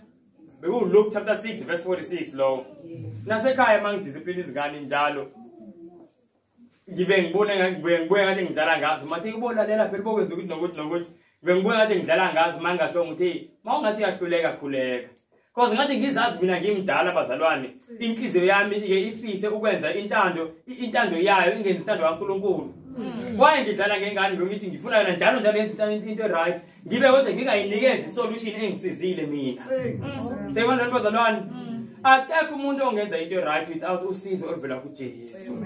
bekuLuke chapter 6 verse 46 lo. Nasekhaya mangidiscipline izingane njalo. Ngibe ngibona ngathi ngidlala ngazo. Mathi kubolalela phela bokwenza ukuthi nokuthi ngibona ngathi ngidlala ngazo mangasho ngithi mawungathi yahluleka khuleka. Because ngathi ngizazi mina ngimdala bazalwane. Inhliziyo yami ike ifise ukwenza intando yayo ingenzi intando kaNkulunkulu. Why ngidlala ngengane ngithi ngifuna yona njalo yenza into right. Ngibe kodwa ngingayinikeza isolution engisizile mina. Sayibona lento bazalwane? Akekho umuntu ongenza into right without usizo oluvela kuJesu.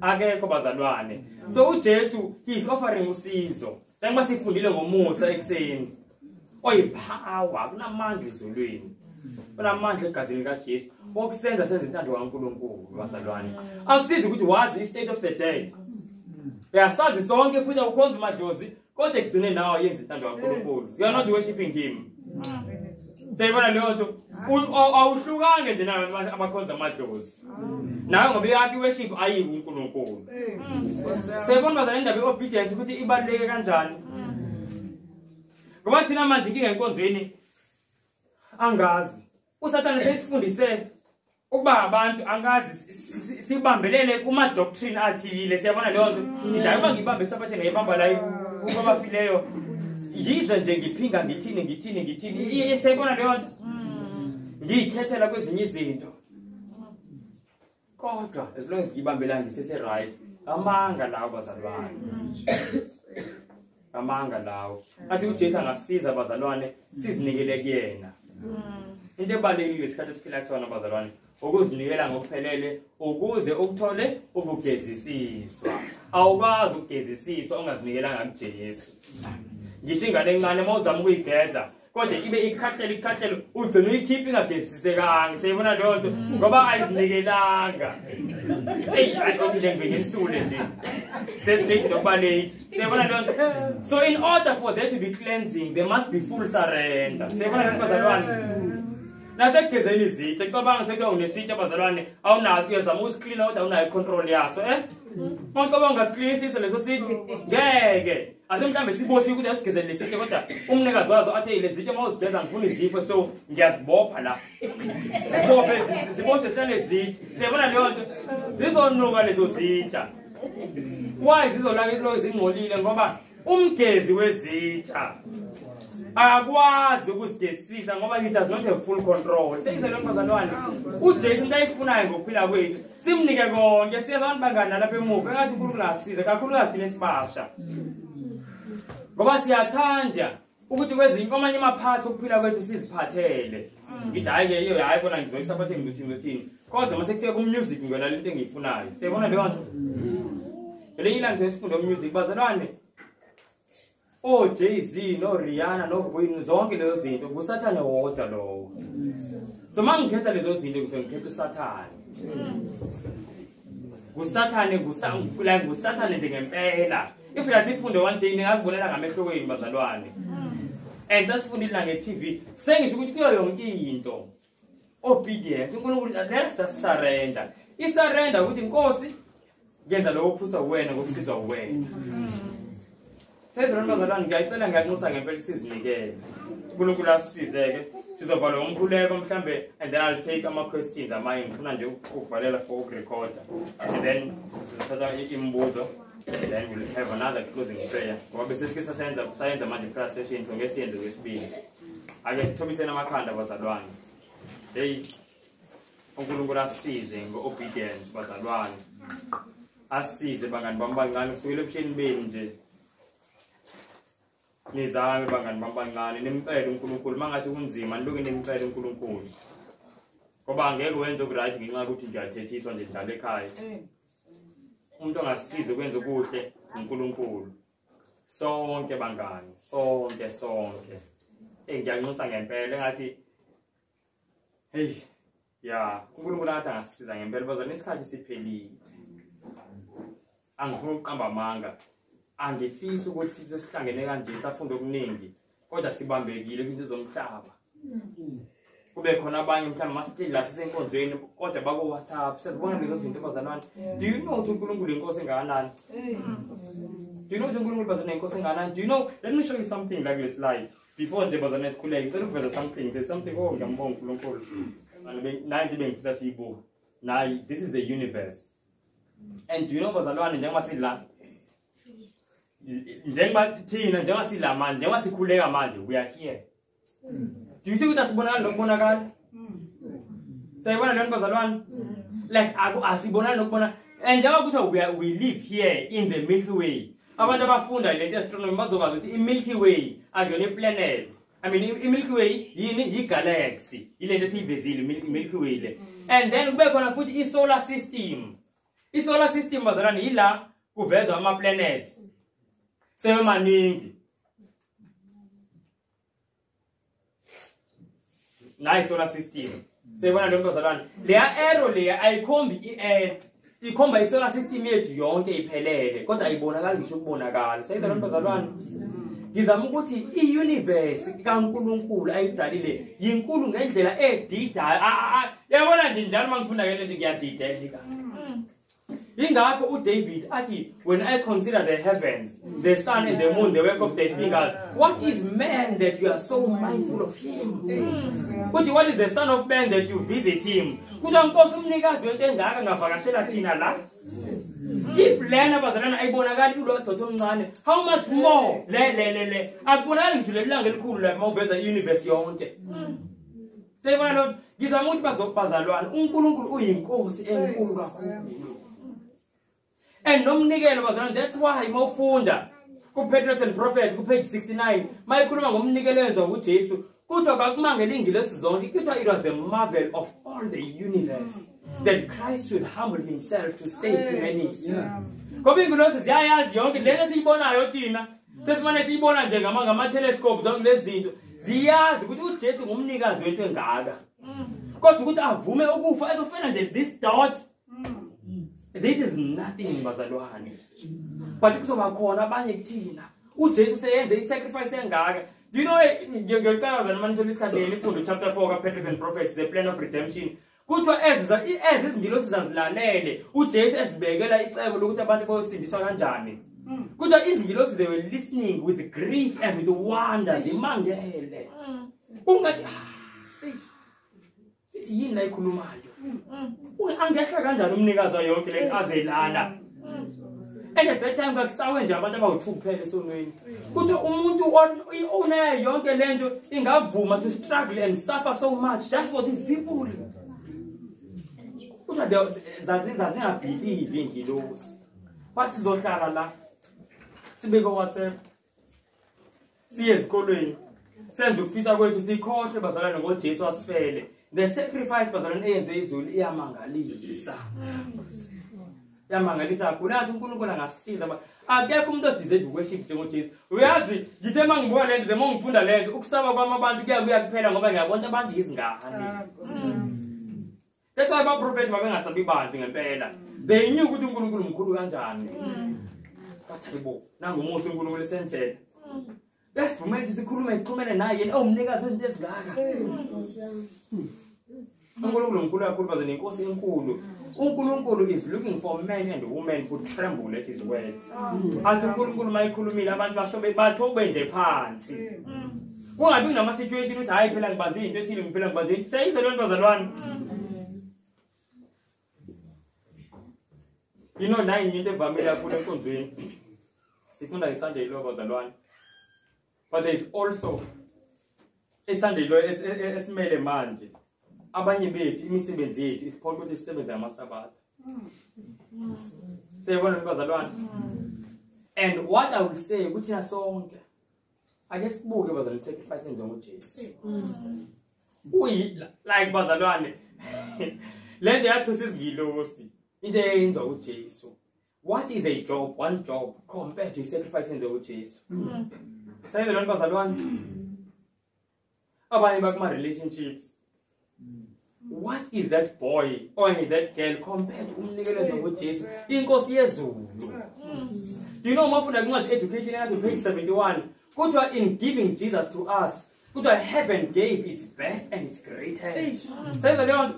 Akekho bazalwane. So uJesu he is offering usizo. Njengoba sifundile ngomusa ekseni. Oyipower kunamandla ezulwini. Kunamandla egazini kaJesu. Okusenza senze intando kaNkulunkulu bazalwane. Akusizi ukuthi wazi state of the dead. Yasazi sonke futhi ukhonza umadlozi kodwa ekugcine nawe yenza intando kaNkulunkulu. You are not worshiping him. Sayibona leyo nto awuhlukanga nje nabantu abakhonza amadlozi. Nawe ngoba yakhe worship ayiku uNkulunkulu. Sayibona bazalwane indaba yeobedience ukuthi ibaluleke kanjani. Ngoba thina manje inkinga enkonzweni angazi. USathane sesifundise ukuba abantu angazi sibambelele kuma doctrine athile. Siyabona leyo nto. Nidayuba ngibambe sabathe ngiyibamba la ukuba bafileyo. Yize nje ngiphinga ngithini. Siyabona leyo nto. Ngiyikhethela kwezinye izinto. Kodwa as long as ngibambela ngisese right. Amanga lawo bazalwane. Amanga lawo. Athi uJesu angasiza bazalwane sizinikele kuyena. Into ebalekile isikhathi esiphila kusona bazalwane ukuzinikela ngokuphelele ukuze ukuthole ukugezisiswa. Awukwazi ukugezisiswa ungazinikelanga kuJesu. Ngisho ingane encane mawuzama ukuyigeza kodwa ibe ikhahlele ugcina uyikhipha ingagezisisekanga. Siyibona leyo nto ngoba ayizinikelanga. Hey ayikho nje ngiyinsule nje. Sesinithi nokuba late. Siyibona leyo nto. So in order for there to be cleansing there must be full surrender. Siyibona leyo nto bazalwane. Nasekugezeni izitsha icabanga sekuthiwa unesitsha bazalwane awunazo uyazama usiklina kodwa awunayo control yaso Mawucabanga ungasiklinisisa leso sithi ngeke ase mhlambe siboshwe ukuthi asigezele lesitsha kodwa umnikazi wazo athi lezi zitsha mawuzigeza ngifuna izifo so ngiyazibopha la sibophe sitane zithi siyabona leyo nto zizonuka lezo zitsha. Why zizolakelo zingcolile ngoba umgezi wezitsha akwazi ukuzigezisisa ngoba he does not have full control. Seyizele bazalwane uJesu into ayifunayo ngokuphila kwethu simnike konke siyazi abantu bangana lapha emuva engathi uNkulunkulu asize kakhulu kathina esibasha ngoba siyathanda ukuthi kwezinye amanye amaphathi okuphila kwethu siziphathele ngithi hayi ke iyo hayi khona ngizoyisupport ngikuthini kodwa mase kufika ku music ngiyona lento engiyifunayo siyabona leyo nto leyo ilanga sesifunda music bazalwane Jay-Z no Rihanna no Queen zonke lezo zinto kusathane wodwa lowo so mangikhetha lezo zinto ngizongikhetha usathane kusathane ngusathane nje ngempela if yasifunde one day ningazibonela ngamehlo kwenu bazalwane and sasifundile na nge-TV sengisho ukuthi kuyo yonke into obedience uNkulunkulu let's just surrender isurrender ukuthi inkosi ngenza lokho kufusa uwena ngokusiza uwena sezona bazalwane ngiyacela ngiyanxusa ngempela sizinikele uNkulunkulu asizeke sizovala umkhuleko mhlambe and then I'll take ama questions amanye ngifuna nje ukuvalela for ukurecorda and then sizothatha imibuzo and then we'll have another closing prayer ngoba bese sike sayenza manje prayer session so ngesiyenze kwesibili ake sithobisene amakhanda bazalwane hey uNkulunkulu asize ngo-obedience bazalwane asize bangani bami bancane kusukela ebusheni benu nje nizame bangani bami bancane nimcele uNkulunkulu mangathi kunzima niloke nimcele uNkulunkulu ngoba angeke wenze okuright ngenxa ukuthi ngiyathethiswa nje njalo ekhaya umuntu angasize ukwenza okuhle uNkulunkulu sonke bangani sonke ngiyanxusa ngempela engathi hey ya uNkulunkulu athi angasiza ngempela bazalwane isikhathi siphelile angifuna ukuqamba amanga angifisi ukuthi sihlangene kanje safunda okuningi kodwa sibambekile kwinto zomhlaba kube khona abanye mhlawumbe masicela la sisenkonzweni kodwa bako WhatsApp sezibona lezo zinto bazalwane do you know ukuthi uNkulunkulu inkosi engakanani do you know ukuthi uNkulunkulu bazalwane inkosi engakanani do you know let me show you something like this slide before nje bazalwane sikhuleke ngicela ukuveza something there's something ngiyambonga uNkulunkulu nayi bengifisa siyibuka nayi this is the universe and do you know bazalwane njengoba sidla njengoba sidla manje njengoba sikhuleka manje we are here do you see ukuthi asibonakala lokubonakala sayibona lento bazalwane like asibonakala lokubona and njengoba kuthiwa we live here in the Milky Way abantu abafunda lento astronomy bazokwazi ukuthi i-Milky Way akuyona iplanet I mean i-Milky Way yini yi-galaxy ilento esiyivezile i-Milky Way le and then kube khona futhi i-solar system i-solar system bazalwane yila kuvezwa ama-planets semaningi nayi solar system seyibona lo bazalwane leya arrow leya ayikhombi i-earth ikhomba i-solar system yethu yonke iphelele kodwa ayibonakali ngisho ukubonakala sayizwa lo bazalwane ngizama ukuthi i-universe kaNkulunkulu ayidalile yinkulu ngendlela edidayo yabona nje njalo mangifunda ke lento ngiyadideka ingakho uDavid athi when I consider the heavens the sun and the moon the work of their fingers what is man that you are so mindful of him uthi what is the son of man that you visit him kuthi Nkosi umnikazi wento engaka ngavakashela thina la if lena bazalana ayibonakali ulodotho omncane how much more le akubonakali nje lelanga elikhulu la mawuveza universe yonke seyibona lo ngizama ukuthi bazobazalwana uNkulunkulu uyinkosi enkulu kakhulu and nomnikelo bazalwane that's why mawufunda ku Patriots and Prophets ku page 69 mayikhuluma ngomnikelo wenziwa uJesu kuthiwa kwakumangela ingilosi zonke kuthiwa it was the marvel of all the universe that Christ should humble himself to save humanity ngoba ingilosi ziyayazi yonke lento esiyibonayo thina sesimane siyibona nje ngama-telescope zonke lezi zinto ziyazi ukuthi uJesu ngumnikazi wento engaka kodwa ukuthi avume ukufa ezofena nje this dot this is nothing bazalwane but kuzoba khona abanye kuthina uJesu seyenze isacrifice engaka do you know ngiyacela bazalwane manithola isikhathi ngifunde chapter 4 ka Patriots and Prophets the plan of redemption kuthiwa ezingilosi zazilalele uJesu esibekela icebo lokuthi abantu bayosindiswa kanjani kuthiwa izingilosi they were listening with grief and with wonder zimangele ungathi ithi yini la ikhulumayo angehla kanjani umnikazi wayo yonke le azelana and at that time kwakusawe nje abantu abawu2 kuphela esonweni kuthi umuntu onayo yonke lento ingavuma to struggle and suffer so much just for these people kuthi zazingabelieve ingilosi but sizohlala la sibeke WhatsApp siye ezikolweni senze ukufisa kwethu sikhohle bazalwane ngoJesu asifele. The sacrifice bazalwane eyenze izulu iyamangalisa. Yamangalisa kakhulu. Nathi uNkulunkulu angasisiza akekho umuntu odeserve worship njengoJesu. Uyazi ngithe mangibona lento the more ngifunda lento ukusaba kwami abantu kuya kuphela ngoba ngiyabona abantu izingane. That's why abaprofeti babengasabi bantu ngempela. They knew ukuthi uNkulunkulu mkhulu kanjani. Bathayibo nangomusa uNkulunkulu esenzela. Yasivumela ukuthi sikhulume siqhumene naye yena omnikazi wezinto ezingaka. uNkulunkulu mkhulu kakhulu bazana inkosi enkulu. uNkulunkulu is looking for men and women who tremble at his word. Athi uNkulunkulu mayikhulumile abantu bashobe bathobe nje phansi. Kungabi nama situation ukuthi hayi phela ngibanze into ethile ngiphela ngibanze seyize lento bazalwane. You know 9 into evamile kakhulu enkonzweni. Sifunda iSunday law bazalwane. But there is also a Sunday law esimele manje. Abanye bethu imisebenzi yethu isiphonto ukuthi sisebenze ngamasabatha. Siyabona bazalwane. And what I will say ukuthi nasonke ake sibuke bazalwane sacrifice enze ngoJesu. Like bazalwane. Lento yathusa izingilosi into eyenza uJesu. What is a job, one job compared to sacrifice enze uJesu? Sayizolona bazalwane. Abanye bakuma relationships. What is that boy or that girl compared to umnikelo enze uJesu? Inkosi yezulu. Do you know mafunda kwincwadi education yathi page 71 kuthiwa in giving Jesus to us kuthiwa heaven gave its best and its greatest. Sayizolona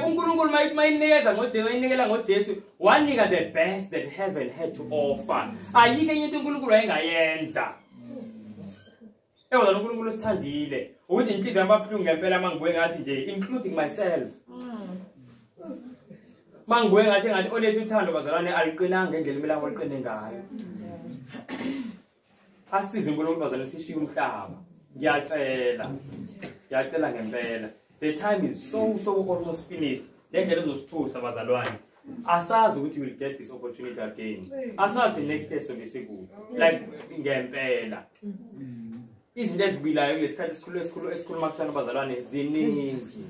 uNkulunkulu mayinikeza ngoJesu ayinikela ngoJesu wanika the best that heaven had to offer. Ayike into uNkulunkulu ayengayenza. Ewa uNkulunkulu sithandile ukuthi inhliziyo yabaphungu ngempela mangibuye ngathi nje including myself. Mangibuye ngathi olethu uthando bazalwane aliqinanga ngendlela imela ngoliqine ngayo. Asisize uNkulunkulu bazalwane sishiye umhlaba. Ngiyacela ngempela. The time is so almost finished. Lendlela ezosithusa bazalwane. Asazi ukuthi we will get this opportunity again. Asazi the next day sobisikude. Like ngempela. Izinto ezibilayo kulesikhathi esikhuluma kusana bazalwane ziningi.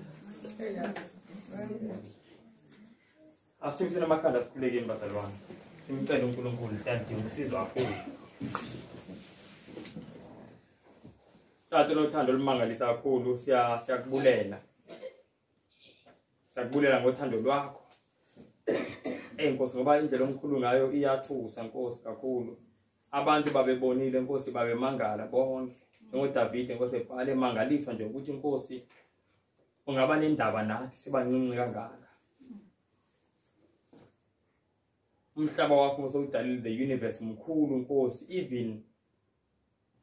Asithimisena amakhanda sikhulekeni bazalwane. Simcela uNkulunkulu siyadinga usizo kakhulu. Tato nothando olumangalisa kakhulu siyakubulela. Siyakubulela ngothando lwakho. Nkosi ngoba indlela omkhulu ngayo iyathusa Nkosi kakhulu. Abantu babebonile Nkosi babemangala bonke. NgoDavid Nkosi ebhale mangaliswa nje ukuthi Nkosi ungaba nendaba nathi sibancinci kangaka. Umhlaba wakho usudalile the universe mkhulu Nkosi even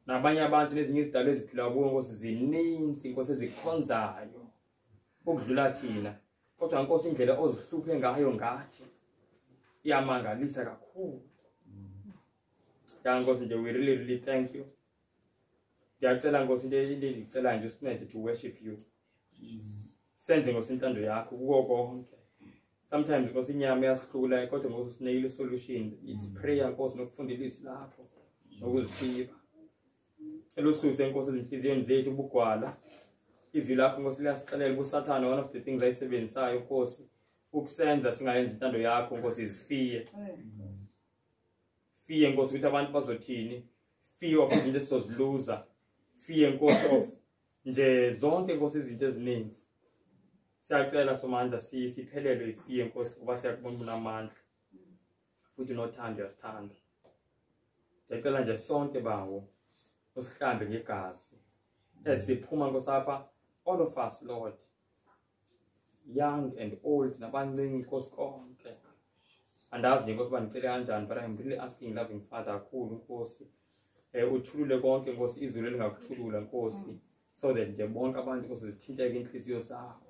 nabanye abantu nezinye izidalwa eziphila kuwo Nkosi zininzi Nkosi ezikhonzayo ukudlula thina. Kodwa Nkosi indlela ozihluphe ngayo ngathi iyamangalisa kakhulu. Nkosi nje we really thank you. Ngiyacela Nkosi into ngicela nje usincede to worship you. Senze Nkosi intando yakho kuko konke. Sometimes Nkosi inyama yasihlula kodwa Nkosi sineyile solution. It's prayer Nkosi nokufunda ilizwi lakho nokuzithiba. Elususe Nkosi izinhliziyweni zethu ubugwala. Izwi lakho Nkosi liyasixelela kuSathane one of the things ayisebenzisayo Nkosi ukusenza singayenza intando yakho Nkosi izifiye. Fiye Nkosi ukuthi abantu bazothini. Fiye of izinto esizoziluza. Fiye Nkosi of nje zonke Nkosi izinto eziningi. Siyacela somandla siphelelwe ifiye Nkosi kuba siyakubona unamandla. Futhi nothando uyasithanda. Ngiyacela nje sonke bawo usihlambe ngegazi. Esiphuma Nkosi apha all of us Lord. Young and old nabancinci Nkosi konke. Andazi nje Nkosi banicele kanjani but I'm really asking loving Father kakhulu Nkosi. Uthulule konke Nkosi izulu elingakuthulula Nkosi so that nje bonke abantu Nkosi zithinteke inhliziyo zabo.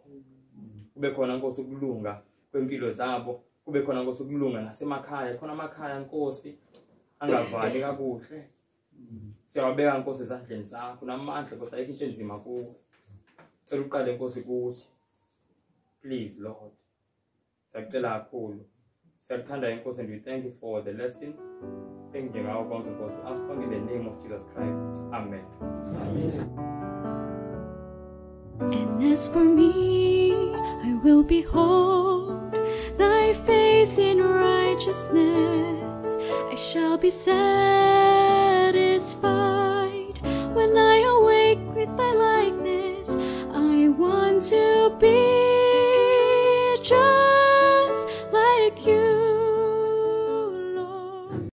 Kube khona Nkosi ukulunga kwempilo zabo. Kube khona Nkosi ukulunga nasemakhaya. Khona amakhaya Nkosi angavali kakuhle. Siyabeka Nkosi ezandleni zakho namandla Nkosi ayikho into enzima kuwe. Cela uqale Nkosi kuthi. Please Lord. Siyacela kakhulu. Siyakuthanda Nkosi and we thank you for the lesson. Thank you ngawo konke Nkosi. Ask in the name of Jesus Christ. Amen. Amen. And as for me, I will behold thy face in righteousness. I shall be satisfied when I awake with thy likeness. I want to be